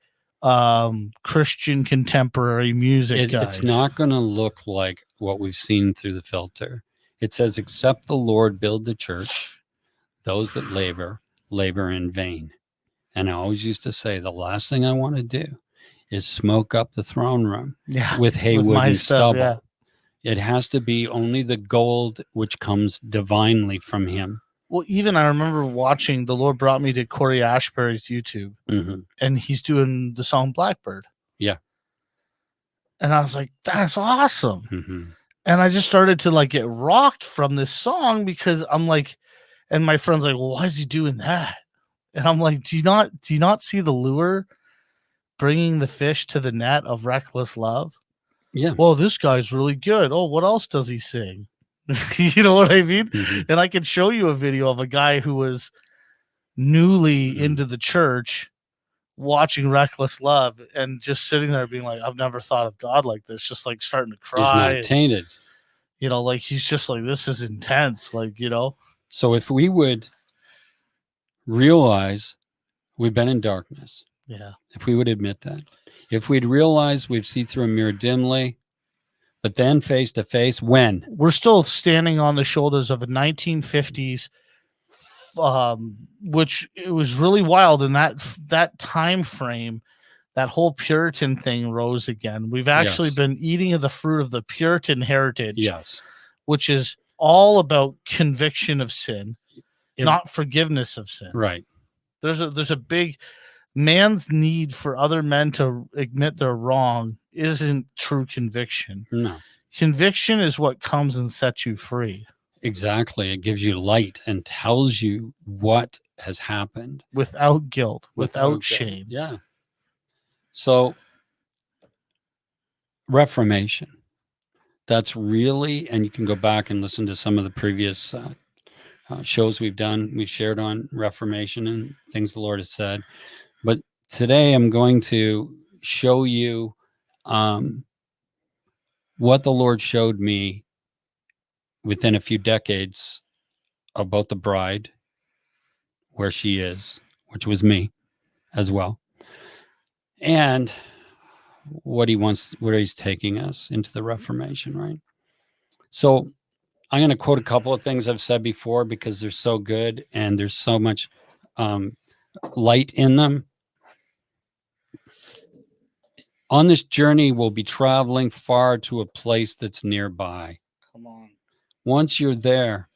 S1: Christian contemporary music, guys.
S2: It's not going to look like what we've seen through the filter. It says, except the Lord build the church, those that labor in vain. And I always used to say, the last thing I want to do is smoke up the throne room with haywood and stubble. It has to be only the gold which comes divinely from him.
S1: Well, even I remember watching, the Lord brought me to Corey Ashbury's YouTube, and he's doing the song Blackbird.
S2: Yeah.
S1: And I was like, that's awesome. And I just started to, like, get rocked from this song, because I'm like, and my friend's like, well, why is he doing that? And I'm like, do you not see the lure bringing the fish to the net of reckless love?
S2: Yeah.
S1: Well, this guy's really good. Oh, what else does he sing? You know what I mean? And I could show you a video of a guy who was newly into the church watching Reckless Love and just sitting there being like, I've never thought of God like this, just like starting to
S2: He's
S1: cry.
S2: not tainted.
S1: You know, like he's just like, this is intense. Like, you know.
S2: So if we would realize we've been in darkness,
S1: Yeah.
S2: if we would admit that, if we'd realize we've seen through a mirror dimly, but then face to face, when
S1: We're still standing on the shoulders of a 1950s, which it was really wild in that time frame. That whole Puritan thing rose again. We've actually
S2: Yes.
S1: been eating of the fruit of the Puritan heritage,
S2: yes,
S1: which is all about conviction of sin,
S2: It-
S1: not forgiveness of sin.
S2: right,
S1: There's a big man's need for other men to admit they're wrong isn't true conviction.
S2: no,
S1: Conviction is what comes and sets you free
S2: exactly. It gives you light and tells you what has happened
S1: without guilt, without
S2: guilt.
S1: shame.
S2: Yeah. So Reformation, that's really, and you can go back and listen to some of the previous shows we've done. We've shared on Reformation and things the Lord has said. But today I'm going to show you what the Lord showed me within a few decades about the bride, where she is, which was me as well, and what he wants, where he's taking us into the Reformation, right? So I'm going to quote a couple of things I've said before because they're so good and there's so much light in them. On this journey, we'll be traveling far to a place that's nearby.
S1: Come on.
S2: Once you're there,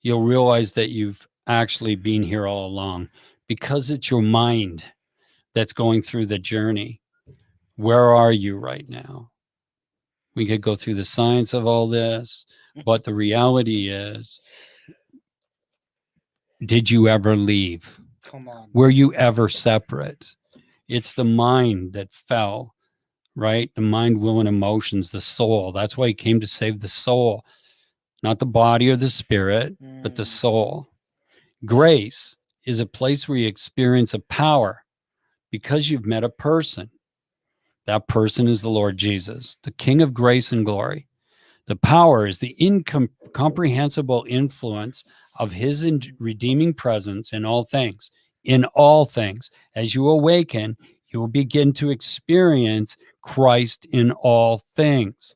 S2: you'll realize that you've actually been here all along because it's your mind that's going through the journey. Where are you right now? We could go through the science of all this, but the reality is, did you ever leave?
S1: Come on.
S2: Were you ever separate? It's the mind that fell, right? The mind, will, and emotions, the soul. That's why he came to save the soul, not the body or the spirit, but the soul. Grace is a place where you experience a power because you've met a person. That person is the Lord Jesus, the King of grace and glory. The power is the incomprehensible influence of his redeeming presence in all things. In all things, as you awaken, you will begin to experience Christ in all things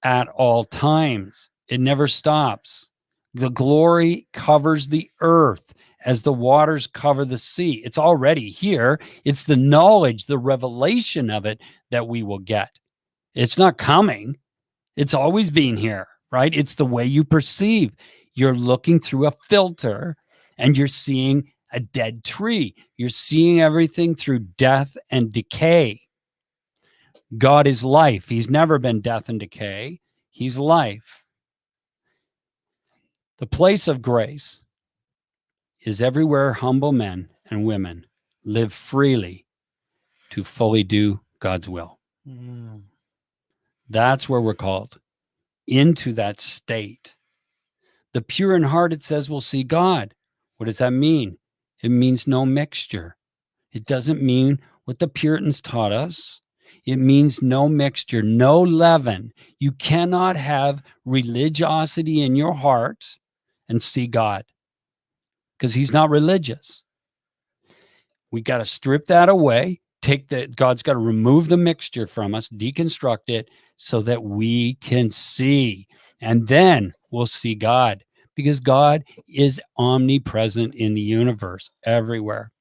S2: at all times. It never stops. The glory covers the earth as the waters cover the sea. It's already here. It's the knowledge, the revelation of it that we will get. It's not coming. It's always been here, right? It's the way you perceive. You're looking through a filter and you're seeing a dead tree. You're seeing everything through death and decay. God is life. He's never been death and decay. He's life. The place of grace is everywhere humble men and women live freely to fully do God's will. That's where we're called, into that state. The pure in heart, it says, will see God. What does that mean? It means no mixture. It doesn't mean what the Puritans taught us. It means no mixture, no leaven. You cannot have religiosity in your heart and see God because he's not religious. We got to strip that away. God's got to remove the mixture from us, deconstruct it so that we can see. And then we'll see God because God is omnipresent in the universe, everywhere.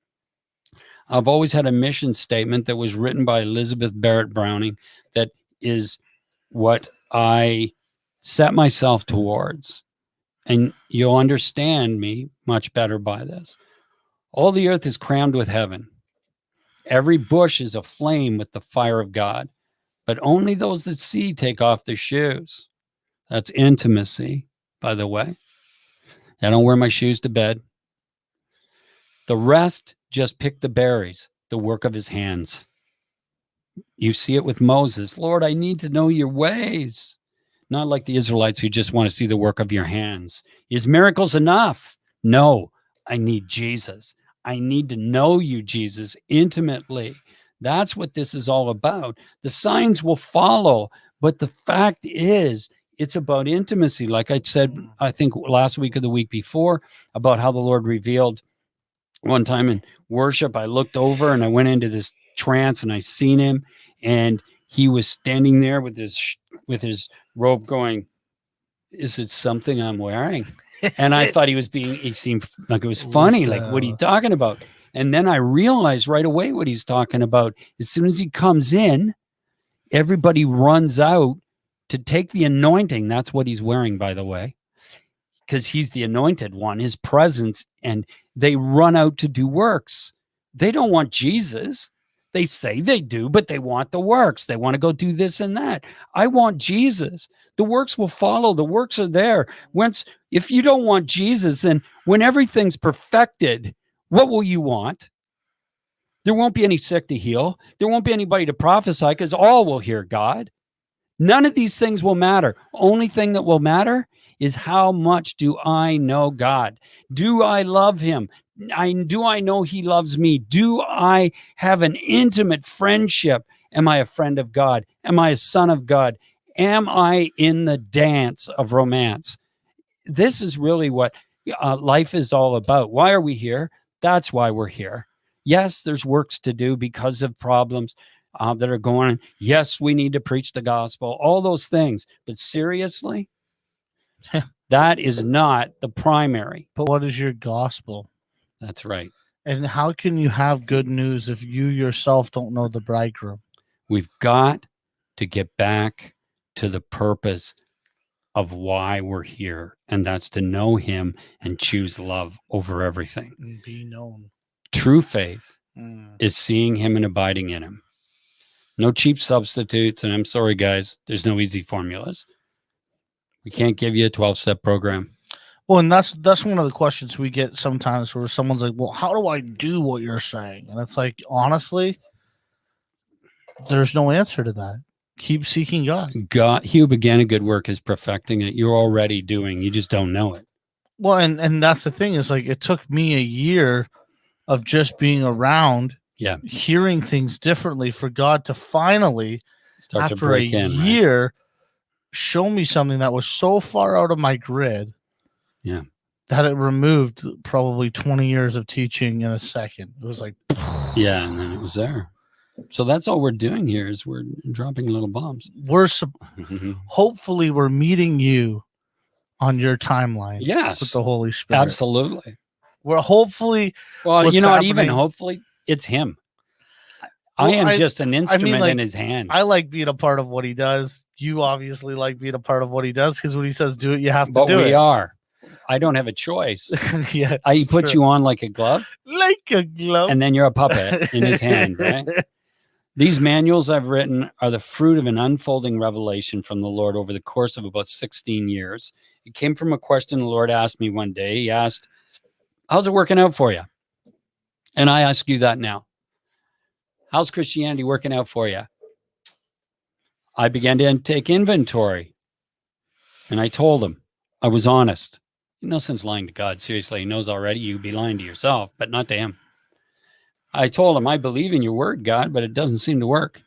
S2: I've always had a mission statement that was written by Elizabeth Barrett Browning that is what I set myself towards. And you'll understand me much better by this. All the earth is crammed with heaven. Every bush is aflame with the fire of God, but only those that see take off their shoes. That's intimacy, by the way. I don't wear my shoes to bed. The rest just pick the berries, the work of his hands. You see it with Moses. Lord, I need to know your ways. Not like the Israelites who just want to see the work of your hands. Is miracles enough? No, I need Jesus. I need to know you, Jesus, intimately. That's what this is all about. The signs will follow, but the fact is, it's about intimacy. Like I said, I think last week or the week before, about how the Lord revealed one time in worship. I looked over and I went into this trance and I seen him, and he was standing there with his robe going, is it something I'm wearing? And I thought he seemed like it was funny. Like, what are you talking about? And then I realized right away what he's talking about. As soon as he comes in, everybody runs out to take the anointing. That's what he's wearing, by the way, because he's the anointed one, his presence, and they run out to do works. They don't want Jesus. They say they do, but they want the works. They want to go do this and that. I want Jesus. The works will follow. The works are there. If you don't want Jesus, then when everything's perfected, what will you want? There won't be any sick to heal. There won't be anybody to prophesy, because all will hear God. None of these things will matter. Only thing that will matter is, how much do I know God? Do I love him? Do I know he loves me? Do I have an intimate friendship? Am I a friend of God? Am I a son of God? Am I in the dance of romance? This is really what life is all about. Why are we here? That's why we're here. Yes, there's works to do because of problems that are going on. Yes, we need to preach the gospel, all those things. But seriously, that is not the primary.
S1: But what is your gospel?
S2: That's right.
S1: And how can you have good news if you yourself don't know the bridegroom?
S2: We've got to get back to the purpose of why we're here, and that's to know him and choose love over everything.
S1: And be known.
S2: True faith is seeing him and abiding in him. No cheap substitutes, and I'm sorry, guys, there's no easy formulas. We can't give you a 12-step program.
S1: Well, and that's one of the questions we get sometimes, where someone's like, well, how do I do what you're saying? And it's like, honestly, there's no answer to that. Keep seeking God.
S2: He who began a good work is perfecting it. You're already doing. You just don't know it.
S1: Well, and that's the thing, is like, it took me a year of just being around, hearing things differently, for God to finally,
S2: start
S1: after
S2: to break
S1: a year, right, show me something that was so far out of my grid.
S2: Yeah.
S1: That it removed probably 20 years of teaching in a second. It was like,
S2: yeah, and then it was there. So that's all we're doing here, is we're dropping little bombs.
S1: Hopefully we're meeting you on your timeline.
S2: Yes,
S1: with the Holy Spirit.
S2: Absolutely.
S1: We're hopefully.
S2: Well, you know what? Even hopefully, it's him. Well, I am just an instrument in his hand.
S1: I like being a part of what he does. You obviously like being a part of what he does, because when he says do it, you have to do it.
S2: But we are. I don't have a choice.
S1: Yes,
S2: he puts you on like a glove.
S1: Like a glove.
S2: And then you're a puppet in his hand, right? These manuals I've written are the fruit of an unfolding revelation from the Lord over the course of about 16 years. It came from a question the Lord asked me one day. He asked, how's it working out for you? And I ask you that now. How's Christianity working out for you? I began to take inventory. And I told him, I was honest. No sense lying to God. Seriously, he knows already. You'd be lying to yourself, but not to him. I told him, I believe in your word, God, but it doesn't seem to work.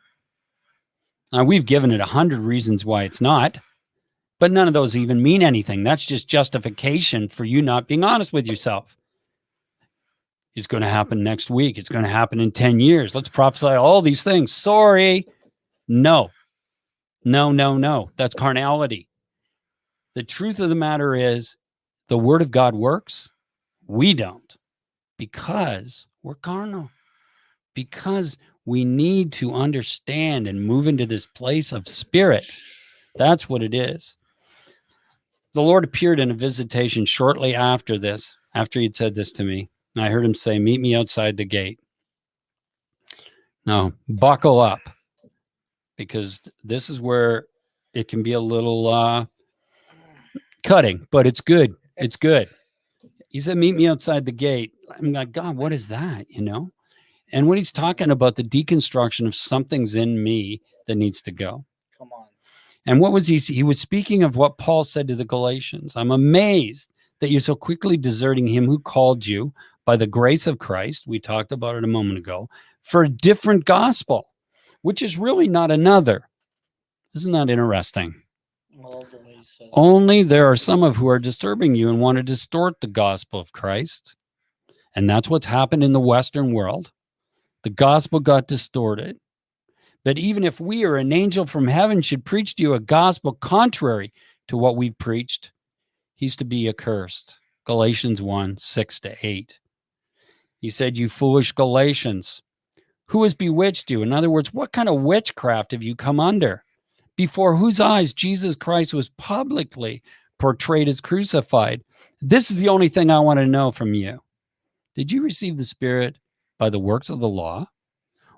S2: Now, we've given it 100 reasons why it's not, but none of those even mean anything. That's just justification for you not being honest with yourself. It's going to happen next week. It's going to happen in 10 years. Let's prophesy all these things. Sorry. No. That's carnality. The truth of the matter is, the word of God works. We don't, because we're carnal, because we need to understand and move into this place of spirit. That's what it is. The Lord appeared in a visitation shortly after this, after he'd said this to me. And I heard him say, meet me outside the gate. Now, buckle up, because this is where it can be a little cutting, but it's good. It's good. He said, meet me outside the gate. I'm like, God, what is that? And when he's talking about the deconstruction of something's in me that needs to go.
S1: Come on.
S2: And what was he was speaking of what Paul said to the Galatians. I'm amazed that you're so quickly deserting him who called you by by the grace of Christ, we talked about it a moment ago, for a different gospel, which is really not another. Isn't that interesting?
S1: I love the way he says it.
S2: Only there are some of who are disturbing you and want to distort the gospel of Christ. And that's what's happened in the Western world. The gospel got distorted. But even if we or an angel from heaven should preach to you a gospel contrary to what we've preached, he's to be accursed. Galatians 1, 6-8. He said, you foolish Galatians, who has bewitched you? In other words, what kind of witchcraft have you come under? Before whose eyes Jesus Christ was publicly portrayed as crucified. This is the only thing I want to know from you. Did you receive the Spirit by the works of the law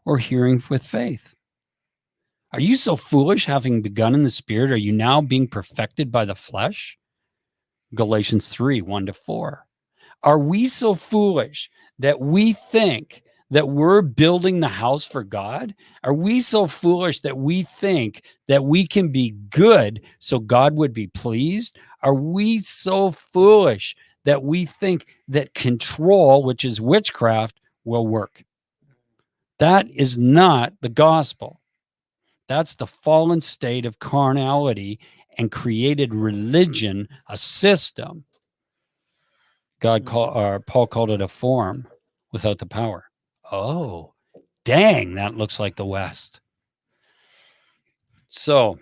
S2: or hearing with faith? Are you so foolish, having begun in the Spirit? Are you now being perfected by the flesh? Galatians 3, 1-4. Are we so foolish that we think that we're building the house for God? Are we so foolish that we think that we can be good so God would be pleased? Are we so foolish that we think that control, which is witchcraft, will work? That is not the gospel. That's the fallen state of carnality and created religion, a system. Paul called it a form without the power. Oh, dang, that looks like the West. So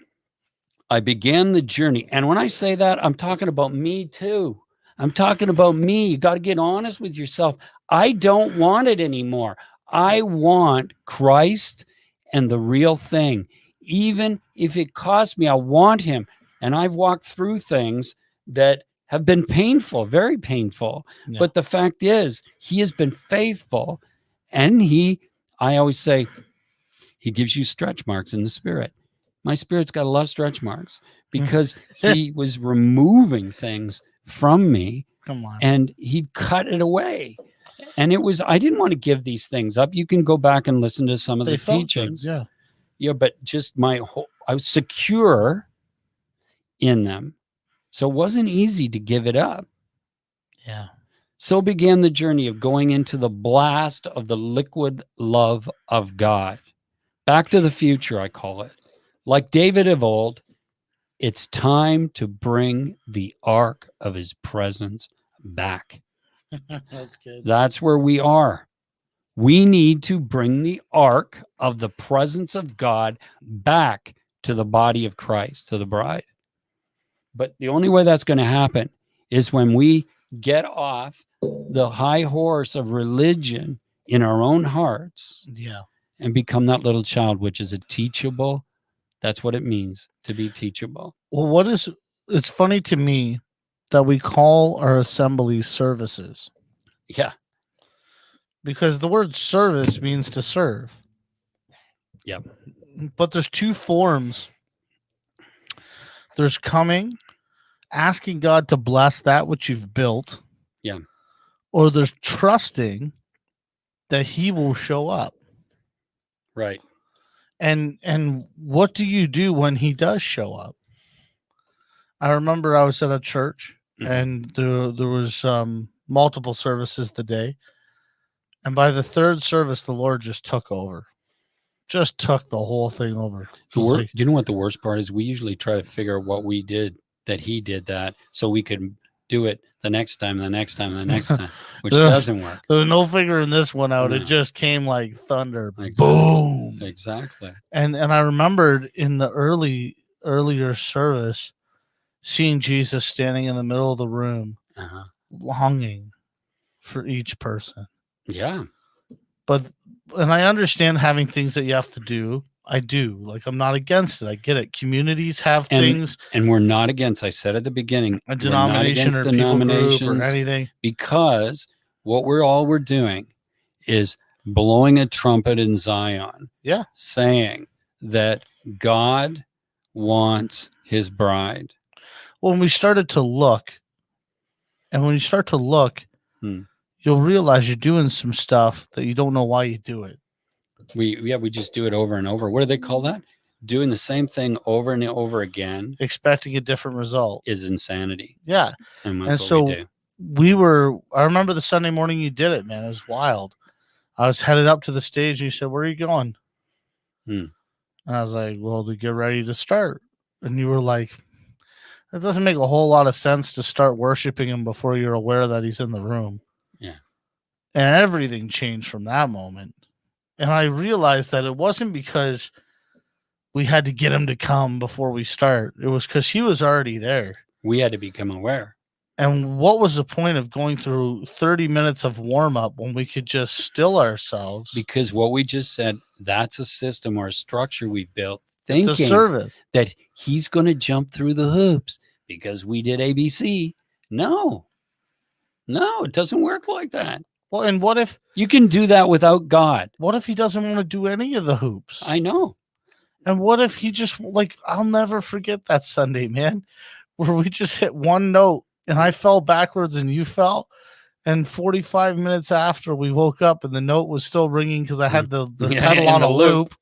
S2: I began the journey. And when I say that, I'm talking about me too. I'm talking about me. You got to get honest with yourself. I don't want it anymore. I want Christ and the real thing. Even if it costs me, I want him. And I've walked through things that have been painful, very painful.
S1: Yeah.
S2: But the fact is, he has been faithful. And I always say, he gives you stretch marks in the Spirit. My Spirit's got a lot of stretch marks because he was removing things from me.
S1: Come on.
S2: And he'd cut it away. And I didn't want to give these things up. You can go back and listen to some of the teachings.
S1: Good, yeah.
S2: Yeah, but just I was secure in them. So it wasn't easy to give it up.
S1: Yeah.
S2: So began the journey of going into the blast of the liquid love of God. Back to the future, I call it. Like David of old, it's time to bring the ark of his presence back.
S1: That's good.
S2: That's where we are. We need to bring the ark of the presence of God back to the body of Christ, to the bride. But the only way that's going to happen is when we get off the high horse of religion in our own hearts,
S1: yeah,
S2: and become that little child, which is a teachable. That's what it means to be teachable.
S1: Well, it's funny to me that we call our assemblies services.
S2: Yeah.
S1: Because the word service means to serve.
S2: Yep.
S1: But there's two forms. There's coming, asking God to bless that which you've built.
S2: Yeah.
S1: Or there's trusting that he will show up.
S2: Right.
S1: And what do you do when he does show up? I remember I was at a church and there was multiple services the day. And by the third service, the Lord just took over. Just took the whole thing over.
S2: You know what the worst part is? We usually try to figure out what we did, that he did that, so we could do it the next time, which doesn't work.
S1: There was no figuring this one out.
S2: No.
S1: It just came like thunder.
S2: Exactly.
S1: Boom.
S2: Exactly.
S1: And I remembered in the earlier service, seeing Jesus standing in the middle of the room, longing for each person.
S2: Yeah.
S1: And I understand having things that you have to do. I do. Like, I'm not against it. I get it. Communities have things.
S2: And we're not against, I said at the beginning,
S1: a denomination or denominations people group or anything.
S2: Because what we're doing is blowing a trumpet in Zion.
S1: Yeah.
S2: Saying that God wants his bride.
S1: Well, when we started to look, and when you start to look, you'll realize you're doing some stuff that you don't know why you do it.
S2: We just do it over and over. What do they call that? Doing the same thing over and over again,
S1: expecting a different result,
S2: is insanity.
S1: Yeah.
S2: And so
S1: I remember the Sunday morning you did it, man. It was wild. I was headed up to the stage and you said, "Where are you going?"
S2: Hmm.
S1: And I was like, "Well, to get ready to start." And you were like, "It doesn't make a whole lot of sense to start worshiping him before you're aware that he's in the room."
S2: Yeah.
S1: And everything changed from that moment. And I realized that it wasn't because we had to get him to come before we start. It was because he was already there.
S2: We had to become aware.
S1: And what was the point of going through 30 minutes of warm up when we could just still ourselves?
S2: Because what we just said, that's a system or a structure we built,
S1: It's a
S2: thinking
S1: service.
S2: that he's going to jump through the hoops because we did ABC. No, it doesn't work like that.
S1: Well, and what if
S2: You can do that without God.
S1: he doesn't want to do any of the hoops?
S2: I know.
S1: And what if he just I'll never forget that Sunday, man, where we just hit one note and I fell backwards and you fell. And 45 minutes after we woke up and the note was still ringing because I had the pedal on a loop.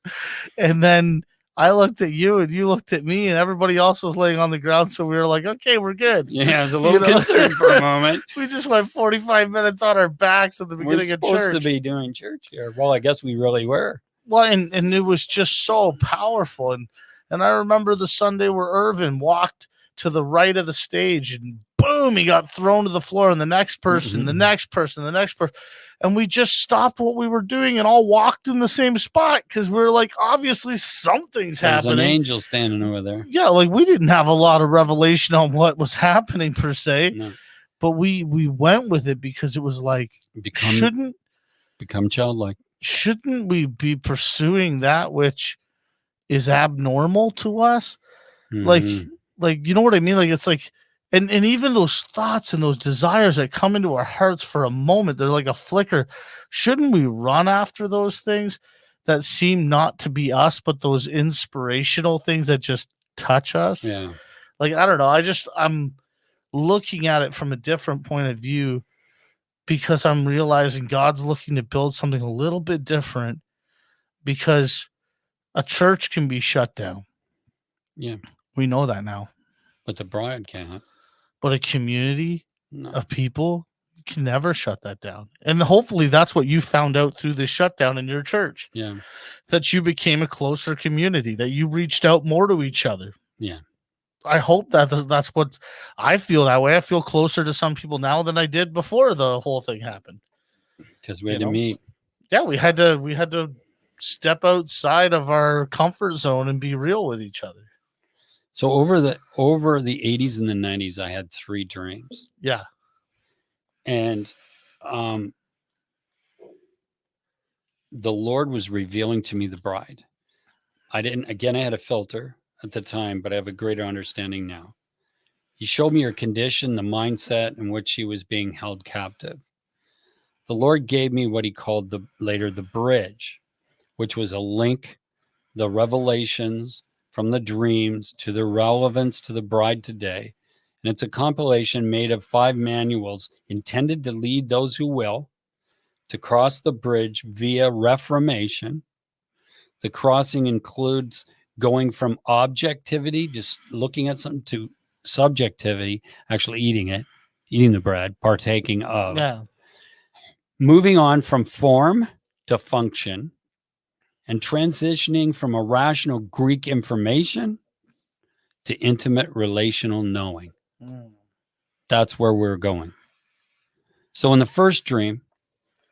S1: And then I looked at you and you looked at me and everybody else was laying on the ground. So we were like, okay, we're good.
S2: Yeah, I was a little concerned for a moment.
S1: We just went 45 minutes on our backs at the beginning of church.
S2: We're supposed to be doing church here. Well, I guess we really were.
S1: Well, and it was just so powerful. And I remember the Sunday where Irvin walked to the right of the stage and boom, he got thrown to the floor, and the next person, the next person, the next person. And we just stopped what we were doing and all walked in the same spot because we were like, obviously something's happening.
S2: There's an angel standing over there.
S1: Yeah, we didn't have a lot of revelation on what was happening per se.
S2: No.
S1: But we went with it because it was like,
S2: become childlike.
S1: Shouldn't we be pursuing that which is abnormal to us?
S2: Mm-hmm.
S1: Like, you know what I mean? Like, it's like, and even those thoughts and those desires that come into our hearts for a moment, they're like a flicker. Shouldn't we run after those things that seem not to be us, but those inspirational things that just touch us?
S2: Yeah.
S1: Like, I don't know. I'm looking at it from a different point of view because I'm realizing God's looking to build something a little bit different because a church can be shut down.
S2: Yeah.
S1: We know that now.
S2: But the bride can't.
S1: But a community of people can never shut that down. And hopefully that's what you found out through the shutdown in your church.
S2: Yeah.
S1: That you became a closer community, that you reached out more to each other.
S2: Yeah.
S1: I hope that's what I feel that way. I feel closer to some people now than I did before the whole thing happened.
S2: Because we had to meet.
S1: Yeah, we had to step outside of our comfort zone and be real with each other.
S2: So over the 80s and the 90s, I had 3 dreams.
S1: Yeah.
S2: And the Lord was revealing to me the bride. I had a filter at the time, but I have a greater understanding now. He showed me her condition, the mindset in which she was being held captive. The Lord gave me what he called later the bridge, which was a link, the revelations from the dreams to the relevance to the bride today. And it's a compilation made of 5 manuals intended to lead those who will to cross the bridge via Reformation. The crossing includes going from objectivity, just looking at something, to subjectivity, actually eating the bread, partaking of.
S1: Yeah.
S2: Moving on from form to function, and transitioning from a rational Greek information to intimate relational knowing. That's where we're going. So in the first dream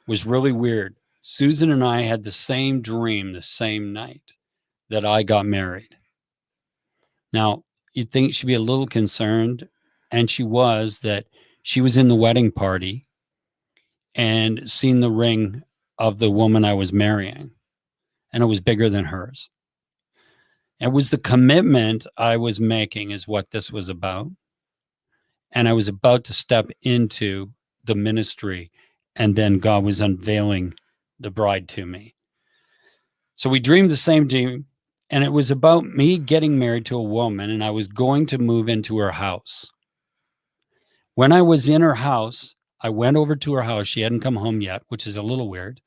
S2: was really weird. Susan and I had the same dream the same night that I got married. Now, you'd think she'd be a little concerned, and she was, that she was in the wedding party and seen the ring of the woman I was marrying, and it was bigger than hers. It was the commitment I was making is what this was about. And I was about to step into the ministry, and then God was unveiling the bride to me. So we dreamed the same dream, and it was about me getting married to a woman, and I was going to move into her house. When I was in her house, I went over to her house. She hadn't come home yet, which is a little weird.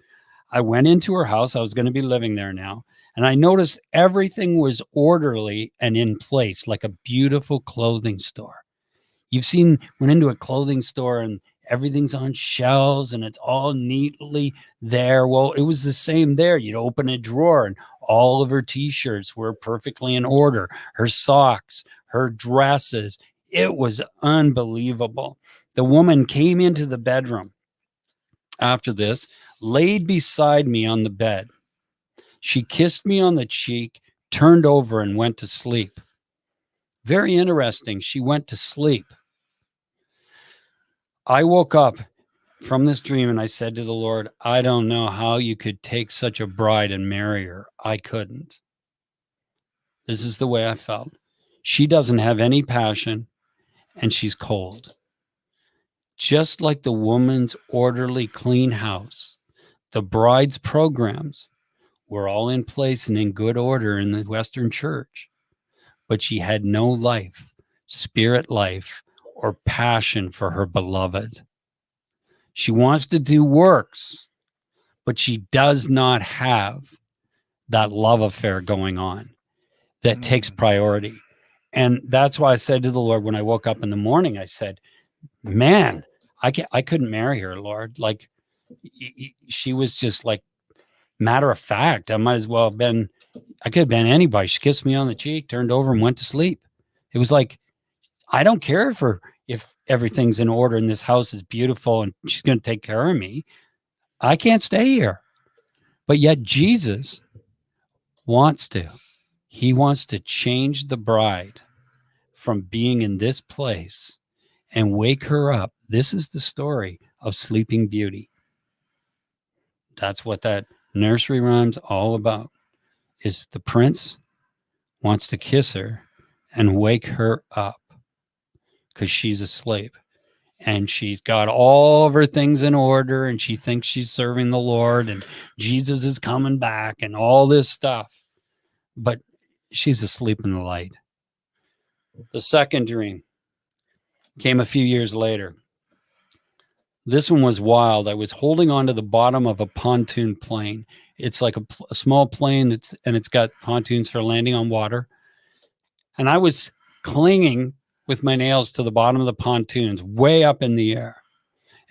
S2: I went into her house. I was going to be living there now. And I noticed everything was orderly and in place, like a beautiful clothing store. Went into a clothing store and everything's on shelves and it's all neatly there. Well, it was the same there. You'd open a drawer and all of her t-shirts were perfectly in order, her socks, her dresses. It was unbelievable. The woman came into the bedroom after this, laid beside me on the bed. She kissed me on the cheek, turned over, and went to sleep. Very interesting. She went to sleep. I woke up from this dream and I said to the Lord, I don't know how you could take such a bride and marry her. I couldn't. This is the way I felt. She doesn't have any passion and she's cold. Just like the woman's orderly, clean house, the bride's programs were all in place and in good order in the Western church, but she had no life, spirit life, or passion for her beloved. She wants to do works, but she does not have that love affair going on that takes priority. And that's why I said to the Lord when I woke up in the morning, I said, man, I couldn't marry her, Lord. Like she was just like matter of fact. I might as well have been, I could have been anybody. She kissed me on the cheek, turned over and went to sleep. It was like, I don't care if everything's in order and this house is beautiful and she's going to take care of me. I can't stay here. But yet Jesus wants to. He wants to change the bride from being in this place and wake her up. This is the story of Sleeping Beauty. That's what that nursery rhyme's all about. Is the prince wants to kiss her and wake her up because she's asleep. And she's got all of her things in order and she thinks she's serving the Lord and Jesus is coming back and all this stuff. But she's asleep in the light. The second dream came a few years later. This one was wild. I was holding onto the bottom of a pontoon plane. It's like a small plane and it's got pontoons for landing on water. And I was clinging with my nails to the bottom of the pontoons way up in the air.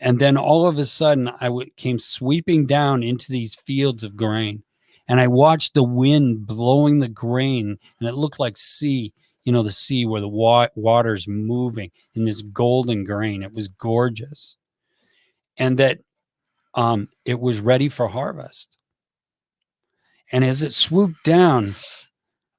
S2: And then all of a sudden I came sweeping down into these fields of grain. And I watched the wind blowing the grain and it looked like sea, the sea where the water's moving in this golden grain. It was gorgeous. And that it was ready for harvest. And as it swooped down,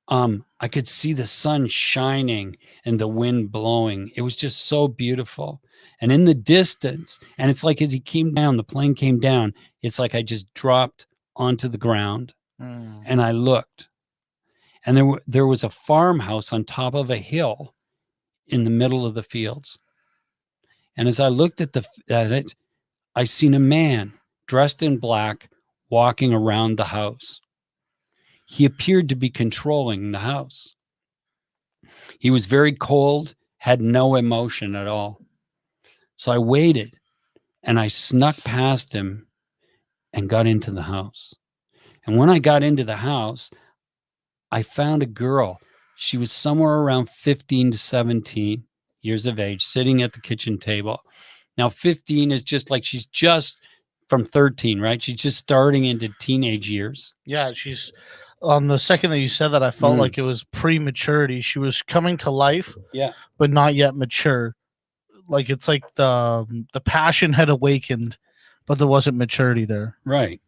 S2: I could see the sun shining and the wind blowing. It was just so beautiful. And in the distance, and it's like as he came down, the plane came down, it's like I just dropped onto the ground and I looked. And there was a farmhouse on top of a hill in the middle of the fields. And as I looked at it, I seen a man dressed in black walking around the house. He appeared to be controlling the house. He was very cold, had no emotion at all. So I waited and I snuck past him and got into the house. And when I got into the house, I found a girl. She was somewhere around 15 to 17 years of age, sitting at the kitchen table. Now, 15 is just like she's just from 13, right? She's just starting into teenage years.
S1: Yeah, she's on the second that you said that, I felt like it was prematurity. She was coming to life, but not yet mature. Like it's like the passion had awakened, but there wasn't maturity there.
S2: Right.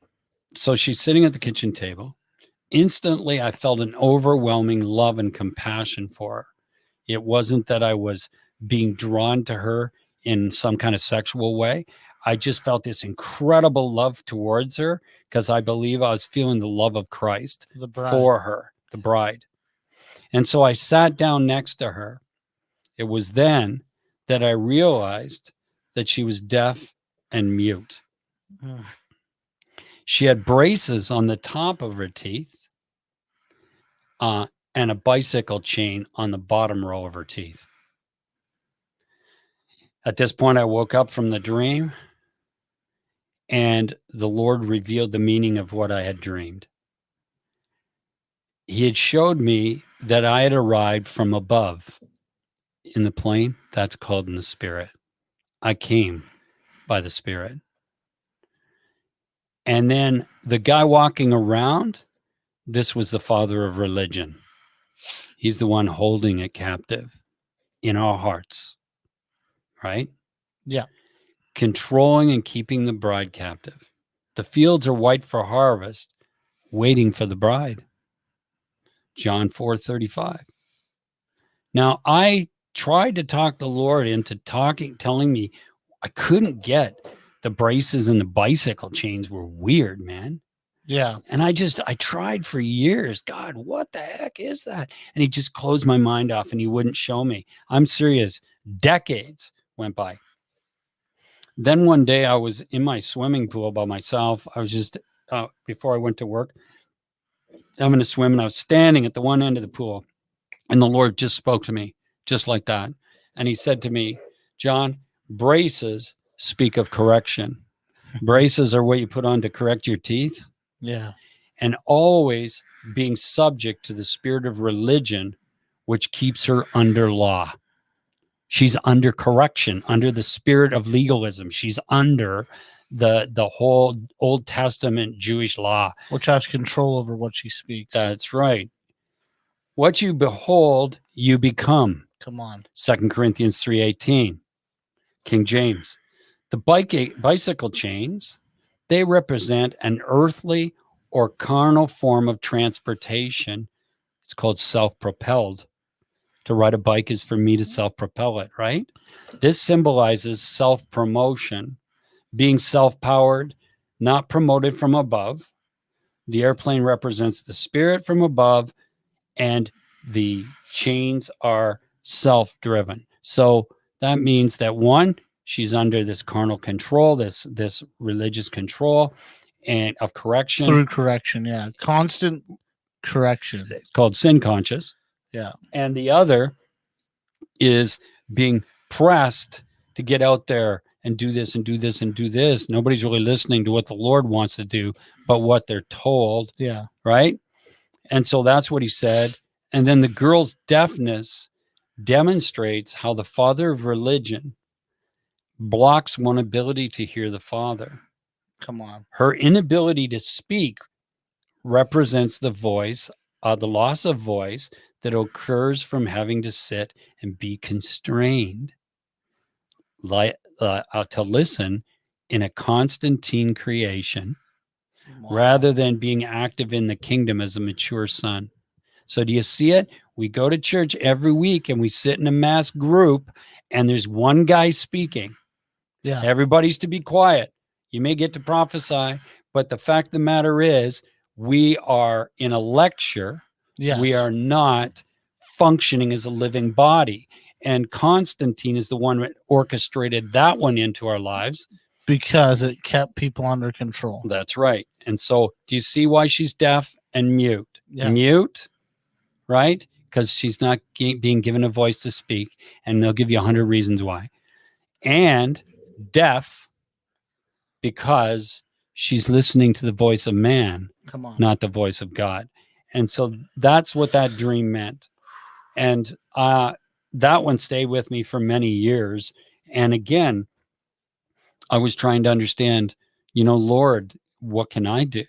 S2: So she's sitting at the kitchen table. Instantly, I felt an overwhelming love and compassion for her. It wasn't that I was being drawn to her in some kind of sexual way. I just felt this incredible love towards her because I believe I was feeling the love of Christ for her, the bride. And so I sat down next to her. It was then that I realized that she was deaf and mute. She had braces on the top of her teeth and a bicycle chain on the bottom row of her teeth. At this point, I woke up from the dream and the Lord revealed the meaning of what I had dreamed. He had showed me that I had arrived from above in the plane. That's called in the spirit. I came by the Spirit. And then the guy walking around, this was the father of religion. He's the one holding it captive in our hearts, right?
S1: Yeah.
S2: Controlling and keeping the bride captive. The fields are white for harvest, waiting for the bride. John 4:35. Now, I tried to talk the Lord into telling me I couldn't get the braces and the bicycle chains were weird, man.
S1: Yeah.
S2: And I tried for years. God, what the heck is that? And he just closed my mind off and he wouldn't show me. I'm serious. Decades went by. Then one day I was in my swimming pool by myself. I was just, before I went to work, I'm going to swim, and I was standing at the one end of the pool, and the Lord just spoke to me just like that. And he said to me, John, braces speak of correction. Braces are what you put on to correct your teeth.
S1: Yeah.
S2: And always being subject to the spirit of religion, which keeps her under law. She's under correction, under the spirit of legalism. She's under the whole Old Testament Jewish law.
S1: Which has control over what she speaks.
S2: That's right. What you behold, you become.
S1: Come on.
S2: 2 Corinthians 3:18, King James. The bicycle chains, they represent an earthly or carnal form of transportation. It's called self-propelled. To ride a bike is for me to self-propel it, right? This symbolizes self-promotion, being self-powered, not promoted from above. The airplane represents the spirit from above, and the chains are self-driven. So that means that one, she's under this carnal control, this religious control and of correction.
S1: Through correction, yeah. Constant correction.
S2: It's called sin conscious.
S1: Yeah.
S2: And the other is being pressed to get out there and do this and do this and do this. Nobody's really listening to what the Lord wants to do, but what they're told.
S1: Yeah.
S2: Right? And so that's what he said. And then the girl's deafness demonstrates how the father of religion blocks one ability to hear the Father.
S1: Come on.
S2: Her inability to speak represents the voice, the loss of voice that occurs from having to sit and be constrained to listen in a Constantine creation, rather than being active in the kingdom as a mature son. So do you see it? We go to church every week and we sit in a mass group and there's one guy speaking.
S1: Yeah.
S2: Everybody's to be quiet. You may get to prophesy, but the fact of the matter is we are in a lecture.
S1: Yes.
S2: We are not functioning as a living body. And Constantine is the one that orchestrated that one into our lives.
S1: Because it kept people under control.
S2: That's right. And so do you see why she's deaf and mute?
S1: Yeah.
S2: Mute, right? Because she's not being given a voice to speak, and they'll give you 100 reasons why. And deaf because she's listening to the voice of man,
S1: Come on,
S2: not the voice of God. And so that's what that dream meant. And that one stayed with me for many years. And again, I was trying to understand, Lord, what can I do?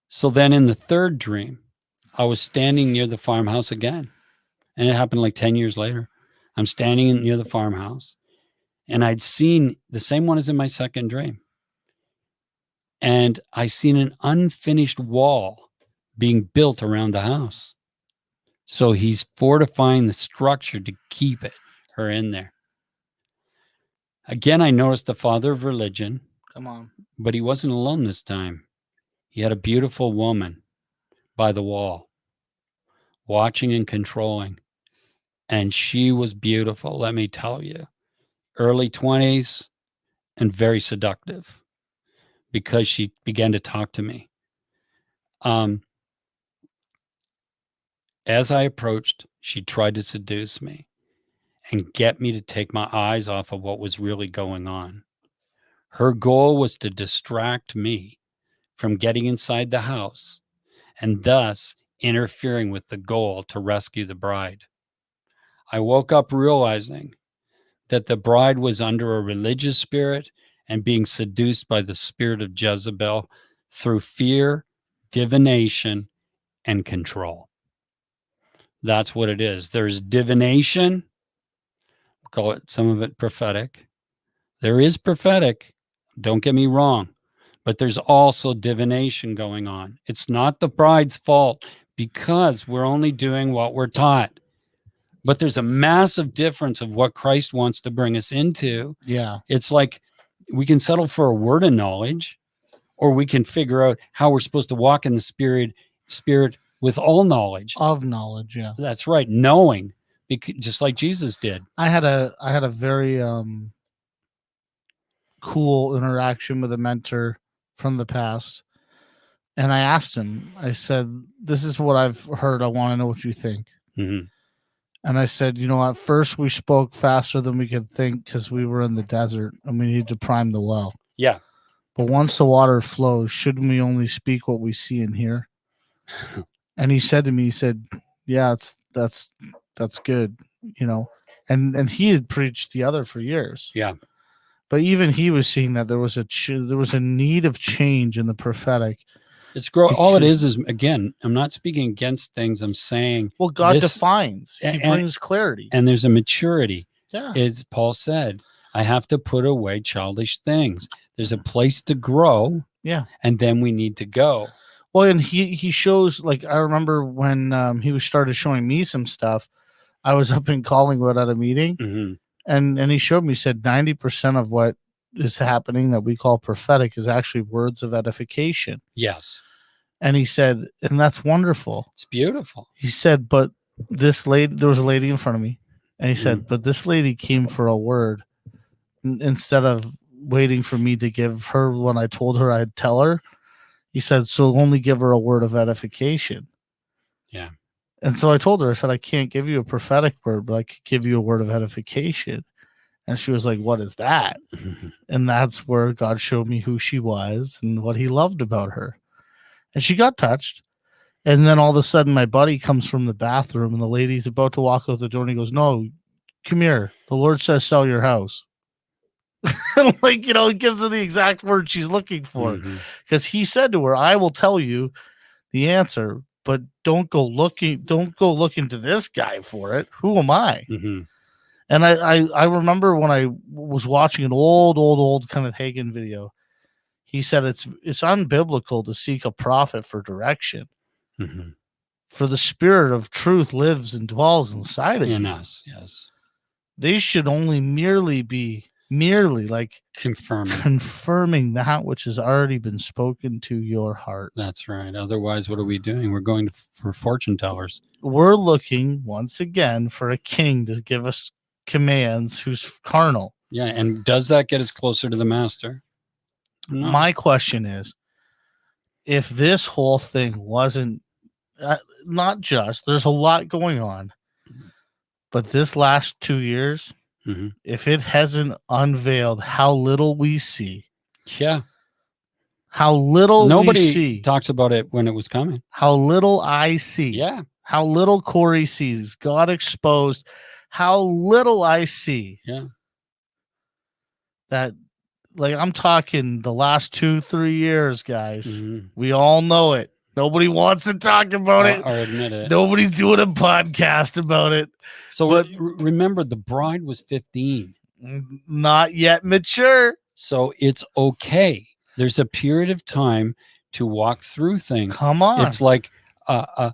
S2: So then in the third dream, I was standing near the farmhouse again. And it happened like 10 years later. I'm standing near the farmhouse, and I'd seen the same one as in my second dream. And I seen an unfinished wall being built around the house. So he's fortifying the structure to keep her in there. Again, I noticed the father of religion.
S1: come on.
S2: But he wasn't alone this time. He had a beautiful woman by the wall, watching and controlling. And she was beautiful, let me tell you. Early 20s and very seductive, because she began to talk to me. As I approached, she tried to seduce me and get me to take my eyes off of what was really going on. Her goal was to distract me from getting inside the house and thus interfering with the goal to rescue the bride. I woke up realizing that the bride was under a religious spirit and being seduced by the spirit of Jezebel through fear, divination, and control. That's what it is. There's divination, call it some of it prophetic. There is prophetic, don't get me wrong, but there's also divination going on. It's not the bride's fault because we're only doing what we're taught. But there's a massive difference of what Christ wants to bring us into.
S1: Yeah.
S2: It's like we can settle for a word of knowledge, or we can figure out how we're supposed to walk in the spirit with all knowledge.
S1: Of knowledge, yeah.
S2: That's right, knowing, just like Jesus did.
S1: I had a very cool interaction with a mentor from the past. And I asked him, I said, this is what I've heard. I want to know what you think.
S2: Mm-hmm.
S1: And I said, you know, at first we spoke faster than we could think because we were in the desert and we needed to prime the well.
S2: Yeah.
S1: But once the water flows, shouldn't we only speak what we see and hear? And he said to me, he said, yeah, that's good, you know. And he had preached the other for years.
S2: Yeah.
S1: But even he was seeing that there was a need of change in the prophetic.
S2: It's all it is again, I'm not speaking against things. I'm saying,
S1: well, God defines. He brings clarity.
S2: And there's a maturity.
S1: Yeah.
S2: As Paul said, I have to put away childish things. There's a place to grow.
S1: Yeah.
S2: And then we need to go.
S1: Well, and he shows, like, I remember when he started showing me some stuff, I was up in Collingwood at a meeting,
S2: mm-hmm.
S1: and he showed me, said 90% of what is happening that we call prophetic is actually words of edification.
S2: Yes.
S1: And he said, and that's wonderful.
S2: It's beautiful.
S1: He said, but this lady, there was a lady in front of me, and he said, but this lady came for a word instead of waiting for me to give her when I told her I'd tell her. He said, so only give her a word of edification.
S2: Yeah.
S1: And so I told her, I said, I can't give you a prophetic word, but I could give you a word of edification. And she was like, what is that? And that's where God showed me who she was and what he loved about her. And she got touched. And then all of a sudden, my buddy comes from the bathroom, and the lady's about to walk out the door, and he goes, no, come here. The Lord says, sell your house. Like, you know, it gives her the exact word she's looking for. Because he said to her, I will tell you the answer, but don't go looking to this guy for it. Who am I?
S2: Mm-hmm.
S1: And I remember when I was watching an old kind of Hagen video, he said it's unbiblical to seek a prophet for direction.
S2: Mm-hmm.
S1: For the spirit of truth lives and dwells inside of you.
S2: Us, yes.
S1: They should only merely like confirming that which has already been spoken to your heart.
S2: That's right. Otherwise, what are we doing? We're going for fortune tellers.
S1: We're looking once again for a king to give us commands who's carnal.
S2: Yeah, and does that get us closer to the master? No.
S1: My question is, if this whole thing wasn't not just, there's a lot going on, but this last 2 years, if it hasn't unveiled how little we see, how little
S2: nobody
S1: we see,
S2: talks about it when it was coming,
S1: how little I see, how little Corey sees, God exposed, how little I see, that, like, I'm talking the last 2-3 years, guys. We all know it. Nobody wants to talk about it
S2: or admit it.
S1: Nobody's doing a podcast about it.
S2: So remember, the bride was 15.
S1: Not yet mature.
S2: So it's okay. There's a period of time to walk through things.
S1: Come on.
S2: It's like a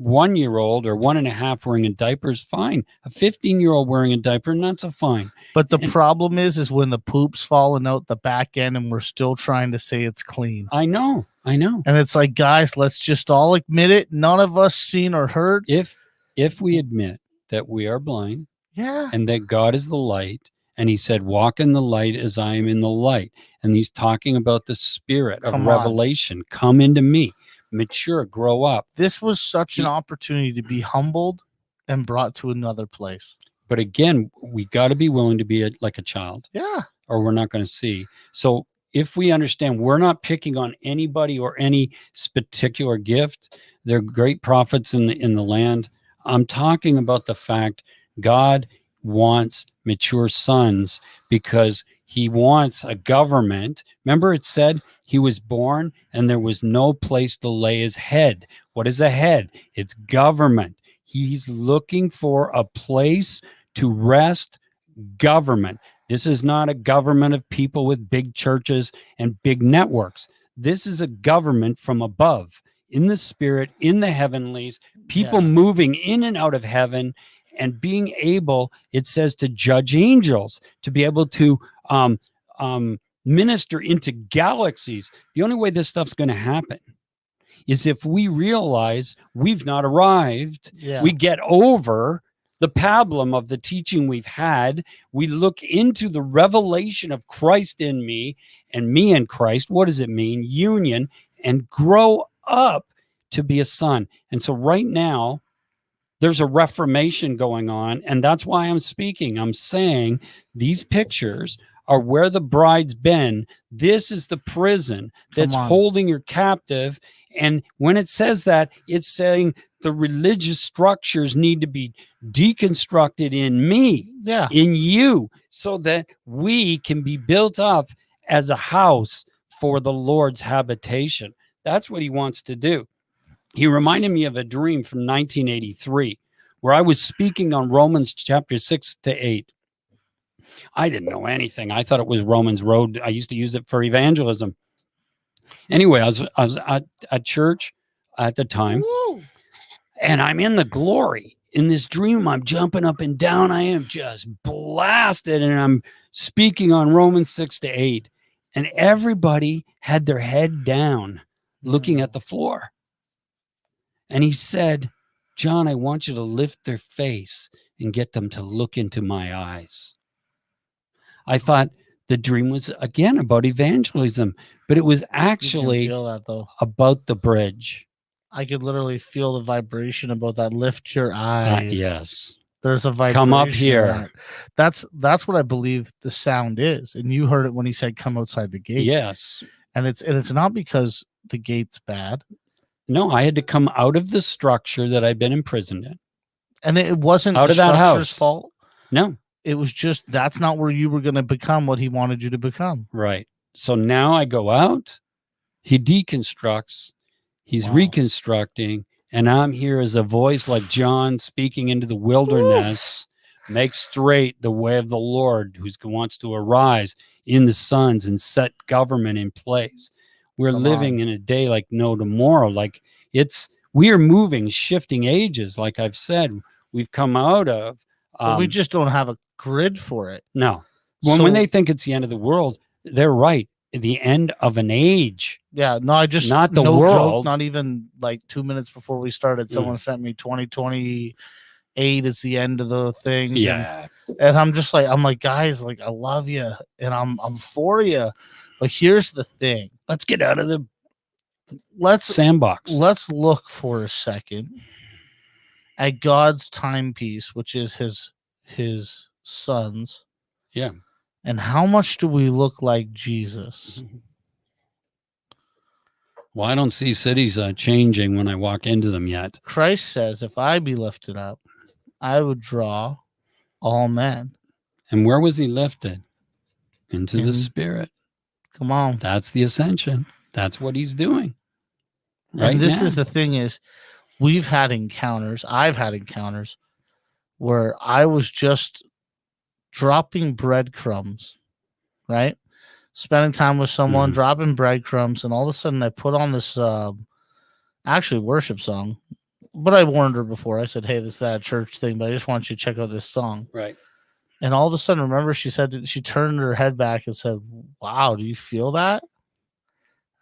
S2: 1-year-old or 1.5 wearing a diaper is fine. A 15-year-old wearing a diaper, not so fine.
S1: But the problem is when the poop's falling out the back end and we're still trying to say it's clean.
S2: I know.
S1: And it's like, guys, let's just all admit it. None of us seen or heard.
S2: If we admit that we are blind, and that God is the light, and he said, walk in the light as I am in the light. And he's talking about the spirit of revelation. Come into me. Mature, grow up.
S1: This was such an opportunity to be humbled and brought to another place.
S2: But again, we got to be willing to be like a child.
S1: Yeah.
S2: Or we're not going to see. So if we understand, we're not picking on anybody or any particular gift. They're great prophets in the land. I'm talking about the fact God wants mature sons because he wants a government. Remember, it said he was born and there was no place to lay his head. What is a head? It's government. He's looking for a place to rest government. This is not a government of people with big churches and big networks. This is a government from above, in the spirit, in the heavenlies, people moving in and out of heaven and being able, it says, to judge angels, to be able to minister into galaxies. The only way this stuff's going to happen is if we realize we've not arrived. We get over the pablum of the teaching we've had. We look into the revelation of Christ in me and me in Christ. What does it mean? Union, and grow up to be a son. And so right now, there's a reformation going on, and that's why I'm speaking. I'm saying these pictures are where the bride's been. This is the prison that's holding your captive. And when it says that, it's saying the religious structures need to be deconstructed in me, in you, so that we can be built up as a house for the Lord's habitation. That's what he wants to do. He reminded me of a dream from 1983 where I was speaking on Romans chapter 6 to 8. I didn't know anything. I thought it was Romans Road. I used to use it for evangelism. Anyway, I was at church at the time, and I'm in the glory. In this dream, I'm jumping up and down. I am just blasted, and I'm speaking on Romans 6 to 8. And everybody had their head down looking at the floor. And he said, John, I want you to lift their face and get them to look into my eyes. I thought the dream was, again, about evangelism, but it was actually about the bridge.
S1: I could literally feel the vibration about that. Lift your eyes.
S2: Yes.
S1: There's a vibration.
S2: Come up here.
S1: That's what I believe the sound is. And you heard it when he said, come outside the gate.
S2: Yes.
S1: And it's not because the gate's bad.
S2: No, I had to come out of the structure that I've been imprisoned in.
S1: And it wasn't
S2: out of that house.
S1: Fault.
S2: No.
S1: It was just, that's not where you were going to become what he wanted you to become.
S2: Right. So now I go out, he deconstructs, he's reconstructing, and I'm here as a voice like John speaking into the wilderness, make straight the way of the Lord who wants to arise in the sons and set government in place. We're living in a day like no tomorrow. Like we are moving, shifting ages. Like I've said, we've come out of.
S1: But we just don't have a grid for it.
S2: No. When they think it's the end of the world, they're right. The end of an age.
S1: Yeah. No, I just
S2: not the world.
S1: Joke, not even like 2 minutes before we started, someone sent me 2028 is the end of the things.
S2: Yeah.
S1: And I'm just like, guys, like I love you and I'm for you. But here's the thing.
S2: Let's get out of the
S1: sandbox. Let's look for a second at God's timepiece, which is his sons.
S2: Yeah.
S1: And how much do we look like Jesus?
S2: Well, I don't see cities changing when I walk into them yet.
S1: Christ says, if I be lifted up, I would draw all men.
S2: And where was he lifted? Into the spirit.
S1: Come on.
S2: That's the ascension. That's what he's doing.
S1: Right. And this is the thing is, we've had encounters. I've had encounters where I was just dropping breadcrumbs, right? Spending time with someone, dropping breadcrumbs, and all of a sudden I put on this actually worship song. But I warned her before. I said, hey, this is that church thing, but I just want you to check out this song.
S2: Right.
S1: And all of a sudden, remember, she said, she turned her head back and said, wow, do you feel that?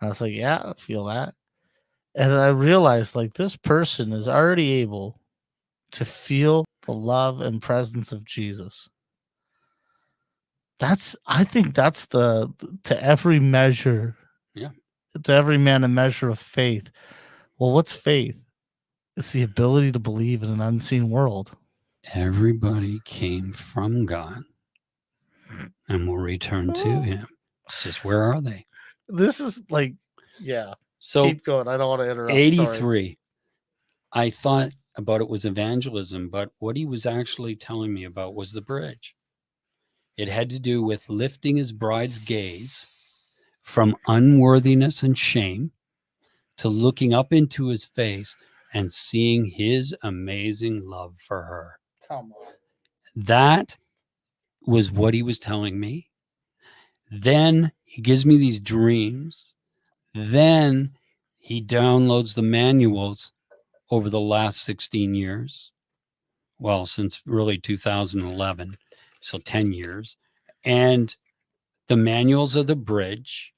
S1: I was like, yeah, I feel that. And I realized, like, this person is already able to feel the love and presence of Jesus. I think that's to every measure.
S2: Yeah.
S1: To every man a measure of faith. Well, what's faith? It's the ability to believe in an unseen world.
S2: Everybody came from God and will return to him. It's just, where are they?
S1: This is like, yeah.
S2: So
S1: keep going. I don't want to interrupt.
S2: 83.
S1: Sorry.
S2: I thought about it was evangelism, but what he was actually telling me about was the bridge. It had to do with lifting his bride's gaze from unworthiness and shame to looking up into his face and seeing his amazing love for her.
S1: Come on.
S2: That was what he was telling me. Then he gives me these dreams. Then he downloads the manuals over the last 16 years. Well, since really 2011, so 10 years. And the manuals of the bridge.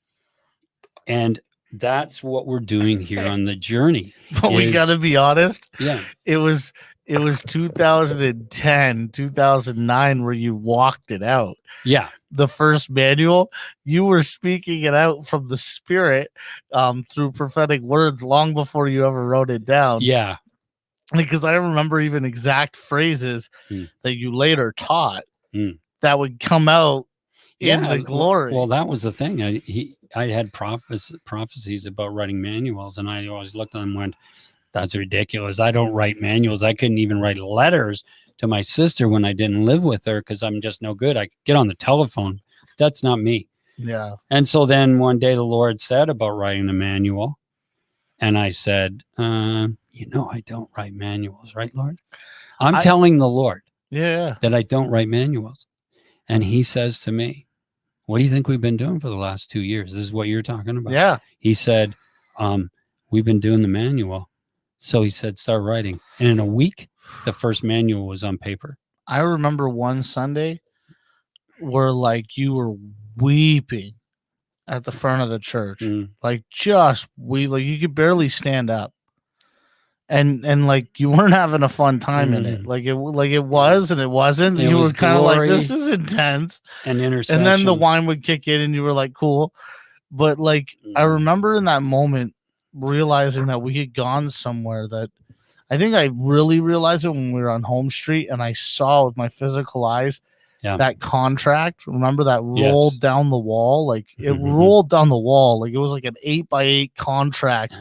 S2: And that's what we're doing here on the journey.
S1: But we got to be honest.
S2: Yeah.
S1: It was 2010, 2009 where you walked it out.
S2: Yeah.
S1: The first manual, you were speaking it out from the Spirit through prophetic words long before you ever wrote it down.
S2: Yeah.
S1: Because I remember even exact phrases that you later taught that would come out in the glory.
S2: Well, that was the thing. I had prophecies about writing manuals, and I always looked at them and went, that's ridiculous. I don't write manuals. I couldn't even write letters to my sister when I didn't live with her because I'm just no good. I could get on the telephone. That's not me.
S1: Yeah.
S2: And so then one day the Lord said about writing a manual, and I said, I don't write manuals, right, Lord? I'm telling the Lord that I don't write manuals. And he says to me, what do you think we've been doing for the last 2 years? This is what you're talking about.
S1: Yeah.
S2: He said, we've been doing the manual. So he said, start writing. And in a week, the first manual was on paper.
S1: I remember one Sunday where like you were weeping at the front of the church. Like you could barely stand up. And like you weren't having a fun time in it. Like it was and it wasn't. You were kind of like, this is intense.
S2: And intercession.
S1: And then the wine would kick in and you were like, cool. But like I remember in that moment realizing that we had gone somewhere that I think I really realized it when we were on Home Street and I saw with my physical eyes that contract. Remember that rolled down the wall? Like it rolled down the wall. Like it was like an 8x8 contract.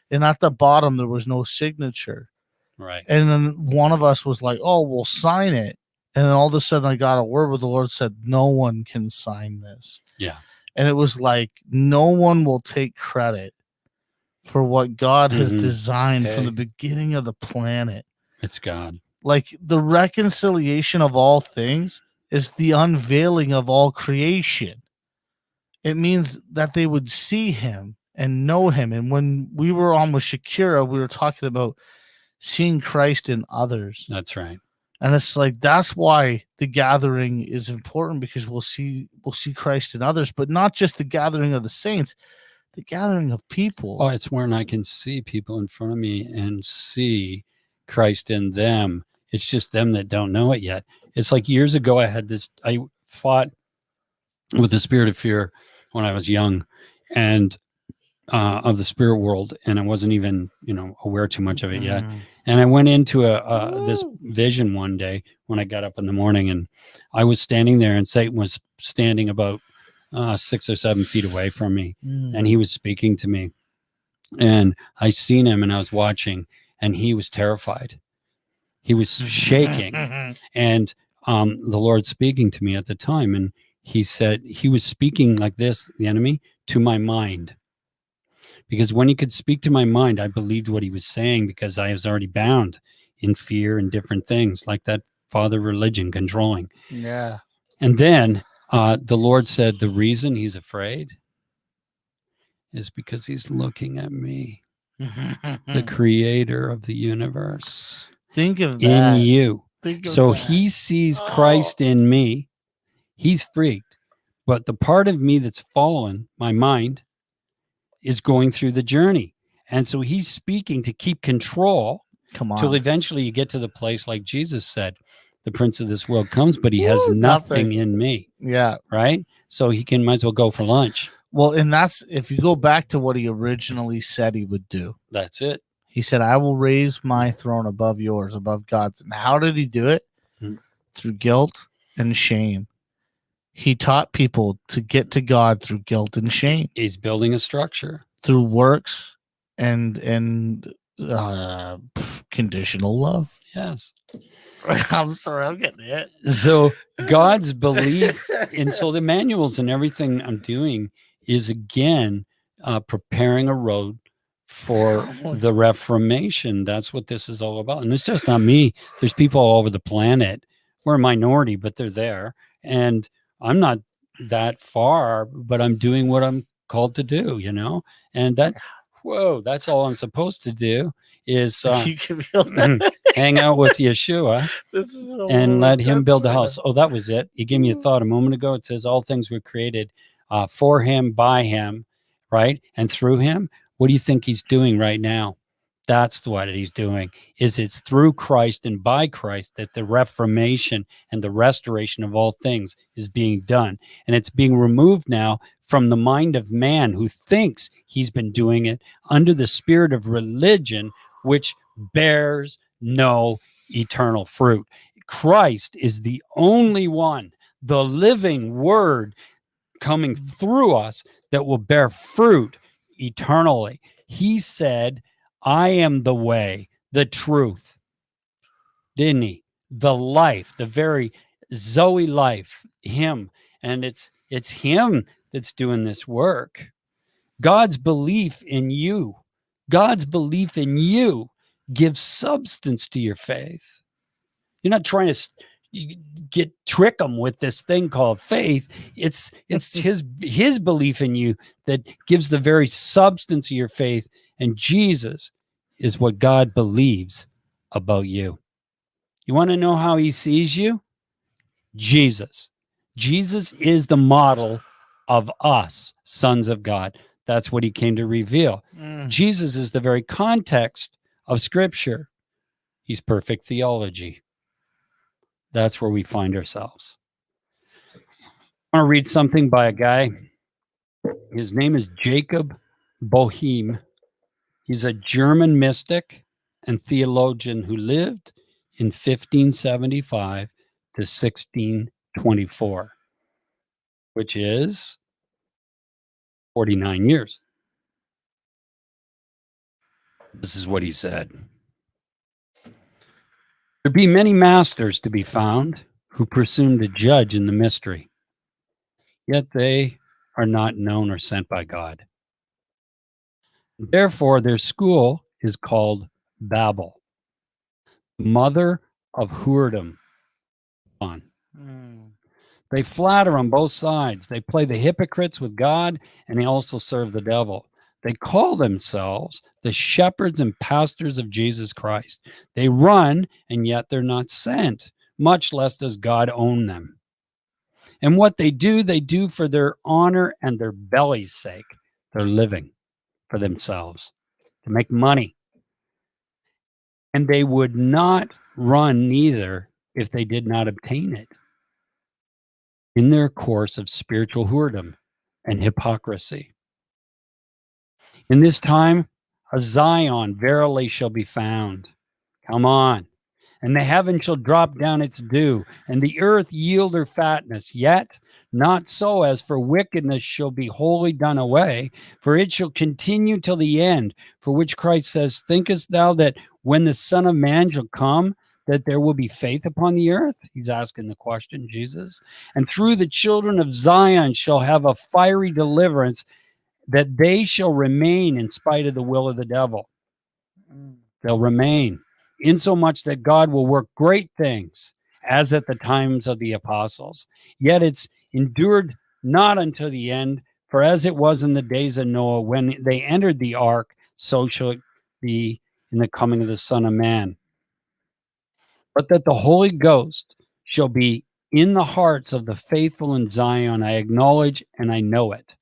S1: And at the bottom, there was no signature.
S2: Right.
S1: And then one of us was like, oh, we'll sign it. And then all of a sudden I got a word where the Lord said, no one can sign this.
S2: Yeah.
S1: And it was like, no one will take credit for what God has designed from the beginning of the planet.
S2: It's God.
S1: Like the reconciliation of all things is the unveiling of all creation. It means that they would see him and know him. And when we were on with Shakira, we were talking about seeing Christ in others.
S2: That's right.
S1: And it's like, that's why the gathering is important, because we'll see Christ in others, but not just the gathering of the saints, the gathering of people.
S2: Oh, it's when I can see people in front of me and see Christ in them. It's just them that don't know it yet. It's like years ago, I fought with the spirit of fear when I was young, and of the spirit world, and I wasn't even, aware too much of it yet. And I went into this vision one day when I got up in the morning, and I was standing there, and Satan was standing about 6 or 7 feet away from me, and he was speaking to me, and I seen him, and I was watching, and he was terrified. He was shaking, and the Lord speaking to me at the time, and he said he was speaking like this, the enemy, to my mind. Because when he could speak to my mind, I believed what he was saying, because I was already bound in fear and different things like that father religion controlling.
S1: Yeah.
S2: And then the Lord said, the reason he's afraid is because he's looking at me, the creator of the universe.
S1: Think of that.
S2: In you.
S1: So
S2: he sees Christ in me. He's freaked. But the part of me that's fallen, my mind, is going through the journey. And so he's speaking to keep control.
S1: Come on.
S2: Till eventually you get to the place like Jesus said, the prince of this world comes, but he has nothing in me.
S1: Yeah.
S2: Right? So he might as well go for lunch.
S1: Well, and that's, if you go back to what he originally said he would do.
S2: That's it.
S1: He said, I will raise my throne above yours, above God's. And how did he do it? Through guilt and shame. He taught people to get to God through guilt and shame.
S2: He's building a structure.
S1: Through works and conditional love.
S2: Yes.
S1: I'm sorry, I'm getting it.
S2: So God's belief, and so the manuals and everything I'm doing is again preparing a road for the Reformation. That's what this is all about. And it's just not me. There's people all over the planet. We're a minority, but they're there. And I'm not that far, but I'm doing what I'm called to do, you know? And that, whoa, that's all I'm supposed to do is
S1: You can feel that.
S2: hang out with Yeshua
S1: This is so
S2: and let him build the
S1: right
S2: house.
S1: now.
S2: Oh, that was it. You gave me a thought a moment ago. It says all things were created for him, by him, right? And through him. What do you think he's doing right now? That's what he's doing. Is it's through Christ and by Christ that the reformation and the restoration of all things is being done. And it's being removed now from the mind of man who thinks he's been doing it under the spirit of religion, which bears no eternal fruit. Christ is the only one, the living word coming through us that will bear fruit eternally. He said, I am the way, the truth, didn't he? The life, the very Zoe life, him. And it's him that's doing this work. God's belief in you, God's belief in you gives substance to your faith. You're not trying to trick them with this thing called faith. It's his belief in you that gives the very substance of your faith. And Jesus is what God believes about you. You want to know how he sees you? Jesus. Jesus is the model of us, sons of God. That's what he came to reveal. Jesus is the very context of Scripture. He's perfect theology. That's where we find ourselves. I want to read something by a guy. His name is Jacob Boehme. He's a German mystic and theologian who lived in 1575 to 1624, which is 49 years. This is what he said. There be many masters to be found who presume to judge in the mystery, yet they are not known or sent by God. Therefore, their school is called Babel, mother of whoredom. They flatter on both sides. They play the hypocrites with God, and they also serve the devil. They call themselves the shepherds and pastors of Jesus Christ. They run, and yet they're not sent, much less does God own them. And what they do for their honor and their belly's sake. They're living for themselves to make money. And they would not run neither if they did not obtain it in their course of spiritual whoredom and hypocrisy. In this time, a Zion verily shall be found. Come on. And the heaven shall drop down its dew, and the earth yield her fatness. Yet not so as for wickedness shall be wholly done away, for it shall continue till the end. For which Christ says, thinkest thou that when the Son of Man shall come, that there will be faith upon the earth? He's asking the question, Jesus. And through the children of Zion shall have a fiery deliverance, that they shall remain in spite of the will of the devil. They'll remain, insomuch that God will work great things, as at the times of the apostles. Yet it's endured not until the end, for as it was in the days of Noah, when they entered the ark, so shall it be in the coming of the Son of Man. But that the Holy Ghost shall be in the hearts of the faithful in Zion, I acknowledge and I know it.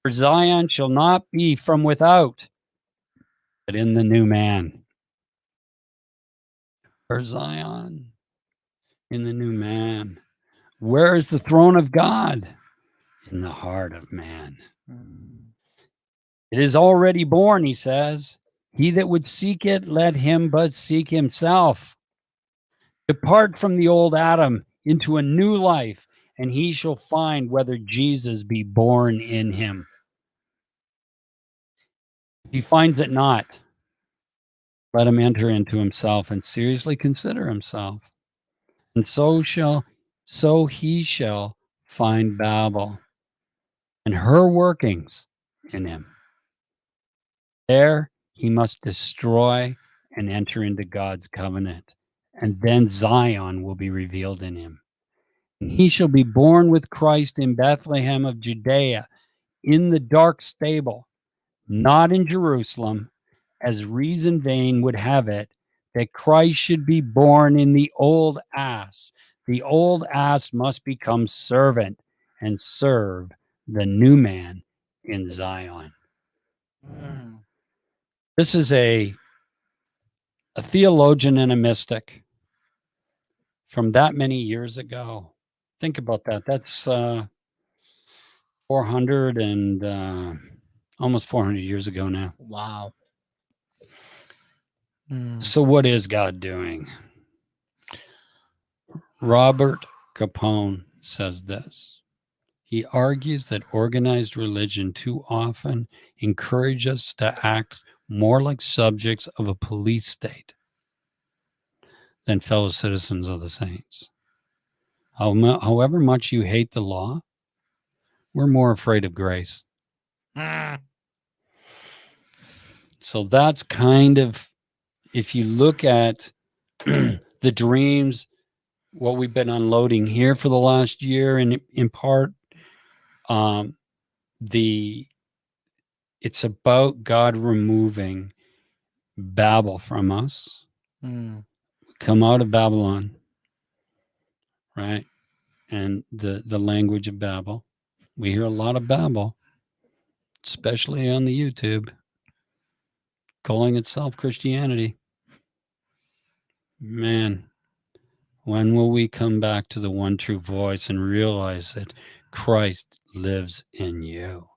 S2: For Zion shall not be from without, but in the new man. For Zion, in the new man. Where is the throne of God? In the heart of man. It is already born, he says. He that would seek it, let him but seek himself. Depart from the old Adam into a new life, and he shall find whether Jesus be born in him. If he finds it not, let him enter into himself and seriously consider himself. And so he shall find Babel and her workings in him. There he must destroy and enter into God's covenant, and then Zion will be revealed in him. And he shall be born with Christ in Bethlehem of Judea, in the dark stable, not in Jerusalem, as reason vain would have it, that Christ should be born in the old ass. The old ass must become servant and serve the new man in Zion. This is a theologian and a mystic from that many years ago. Think about that. That's 400 and almost 400 years ago now.
S1: Wow.
S2: So what is God doing? Robert Capone says this. He argues that organized religion too often encourages us to act more like subjects of a police state than fellow citizens of the saints. However much you hate the law, we're more afraid of grace. So that's kind of, if you look at the dreams, what we've been unloading here for the last year, and in part, it's about God removing Babel from us. Come out of Babylon, right? And the language of Babel. We hear a lot of Babel, especially on the YouTube, calling itself Christianity. Man, when will we come back to the one true voice and realize that Christ lives in you?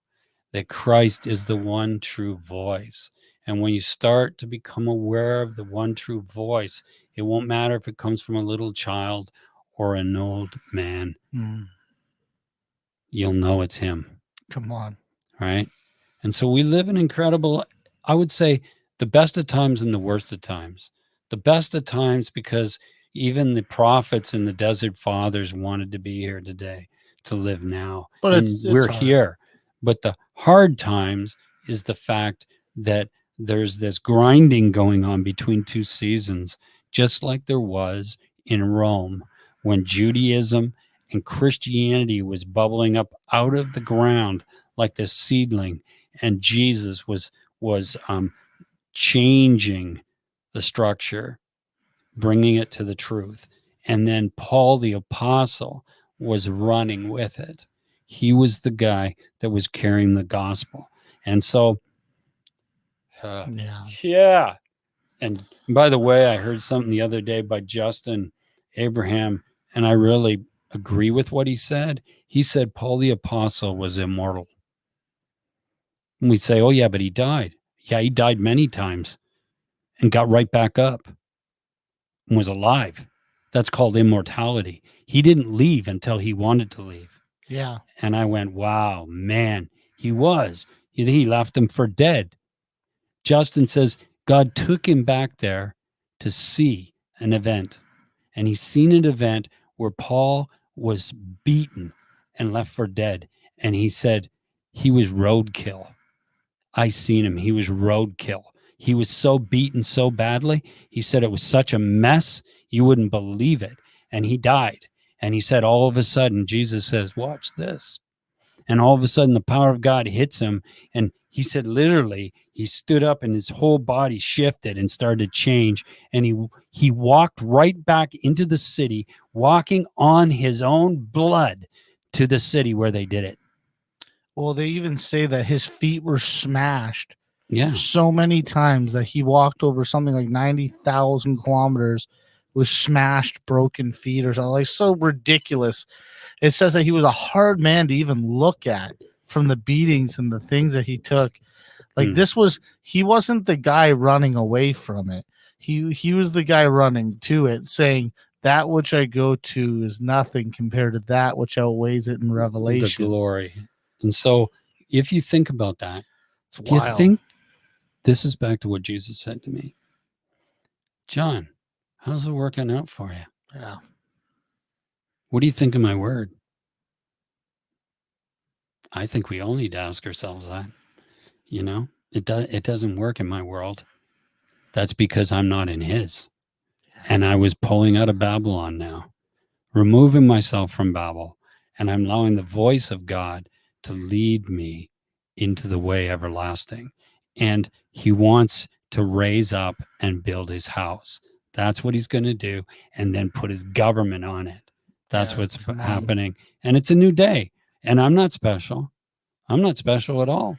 S2: That Christ is the one true voice. And when you start to become aware of the one true voice, it won't matter if it comes from a little child or an old man. You'll know it's him.
S1: Come on.
S2: Right? And so we live in incredible, I would say, the best of times and the worst of times. The best of times because even the prophets and the desert fathers wanted to be here today, to live now.
S1: But
S2: and we're
S1: hard.
S2: here. But the hard times is the fact that there's this grinding going on between two seasons, just like there was in Rome when Judaism and Christianity was bubbling up out of the ground like this seedling, and Jesus was changing the structure, bringing it to the truth. And then Paul the apostle was running with it. He was the guy that was carrying the gospel. And so, yeah. And by the way, I heard something the other day by Justin Abraham, and I really agree with what he said. He said Paul the apostle was immortal. And we say, oh yeah, but he died. Yeah, he died many times and got right back up and was alive. That's called immortality. He didn't leave until he wanted to leave.
S1: Yeah.
S2: And I went, wow, man, he was. He left him for dead. Justin says God took him back there to see an event. And he's seen an event where Paul was beaten and left for dead. And he said he was roadkill. I seen him. He was roadkill. He was so beaten so badly. He said it was such a mess, you wouldn't believe it. And he died. And he said all of a sudden, Jesus says, watch this. And all of a sudden the power of God hits him. And he said, literally, he stood up and his whole body shifted and started to change. And he walked right back into the city, walking on his own blood to the city where they did it.
S1: Well, they even say that his feet were smashed
S2: so
S1: many times that he walked over something like 90,000 kilometers with smashed, broken feet or something. Like, so ridiculous. It says that he was a hard man to even look at from the beatings and the things that he took. Like he wasn't the guy running away from it. He was the guy running to it, saying, that which I go to is nothing compared to that which outweighs it in Revelation.
S2: The glory. And so if you think about that,
S1: it's
S2: do
S1: wild.
S2: you think this is back to what Jesus said to me? John, how's it working out for you?
S1: Yeah.
S2: What do you think of my word? I think we all need to ask ourselves that. You know, it doesn't work in my world. That's because I'm not in his. And I was pulling out of Babylon now, removing myself from Babel, and I'm allowing the voice of God to lead me into the way everlasting. And he wants to raise up and build his house. That's what he's going to do, and then put his government on it. That's what's happening. And it's a new day. And I'm not special. I'm not special at all.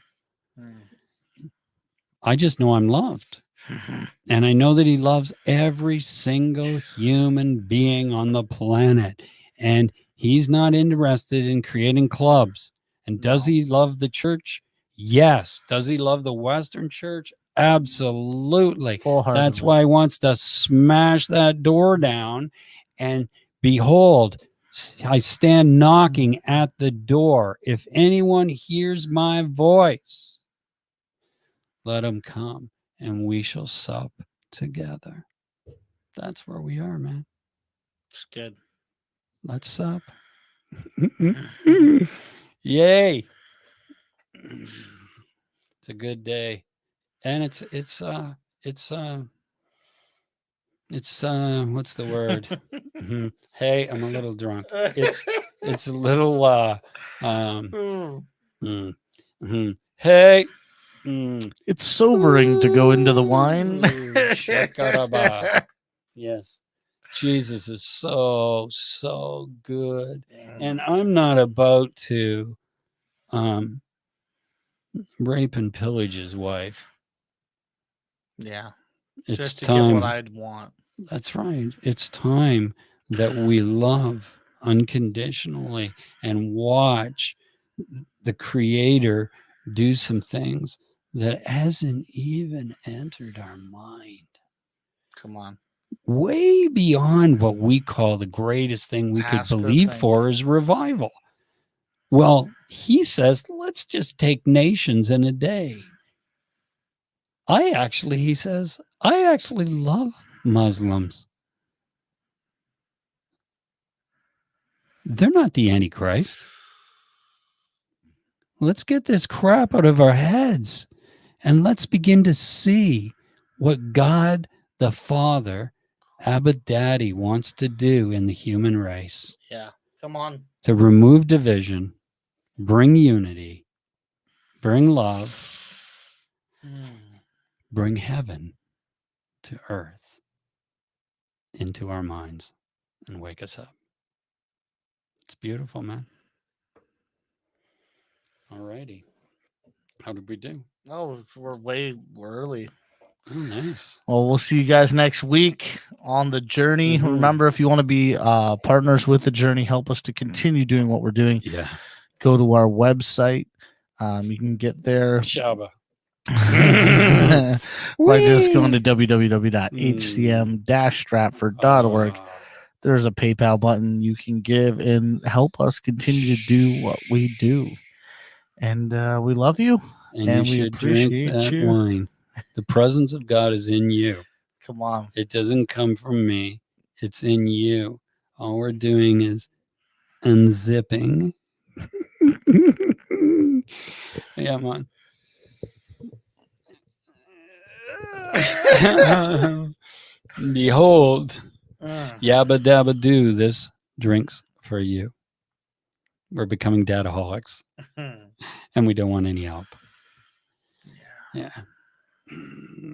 S2: I just know I'm loved. And I know that he loves every single human being on the planet. And he's not interested in creating clubs. And does he love the church? Yes. Does he love the Western church? Absolutely. That's why he wants to smash that door down. And behold, I stand knocking at the door. If anyone hears my voice, let him come and we shall sup together. That's where we are, man.
S1: It's good.
S2: Let's sup. Yay. It's a good day. And it's what's the word? Hey, I'm a little drunk. It's a little hey.
S1: It's sobering to go into the wine.
S2: Shakaraba. Yes. Jesus is so good. And I'm not about to rape and pillage his wife.
S1: Yeah.
S2: It's
S1: just to
S2: time.
S1: get what I'd want.
S2: That's right. It's time that we love unconditionally and watch the Creator do some things that hasn't even entered our mind.
S1: Come on.
S2: Way beyond what we call the greatest thing we could believe for is revival. Well, he says, let's just take nations in a day. He says, I actually love Muslims. They're not the Antichrist. Let's get this crap out of our heads and let's begin to see what God the Father, Abba Daddy, wants to do in the human race.
S1: Yeah, come on.
S2: To remove division, bring unity, bring love, bring heaven to earth, into our minds, and wake us up. It's beautiful, man. All righty. How did we do?
S1: Oh, we're early.
S2: Oh, nice.
S1: Well, we'll see you guys next week on the journey. Remember, if you want to be partners with the journey, help us to continue doing what we're doing.
S2: Yeah.
S1: Go to our website. You can get there
S2: Shaba.
S1: by just going to www.hcm-stratford.org. There's a PayPal button you can give and help us continue to do what we do. And we love you.
S2: And you should drink that wine. The presence of God is in you.
S1: Come on.
S2: It doesn't come from me. It's in you. All we're doing is unzipping. Yeah, man. Behold, yabba dabba do, this drinks for you. We're becoming dadaholics, and we don't want any help. Yeah.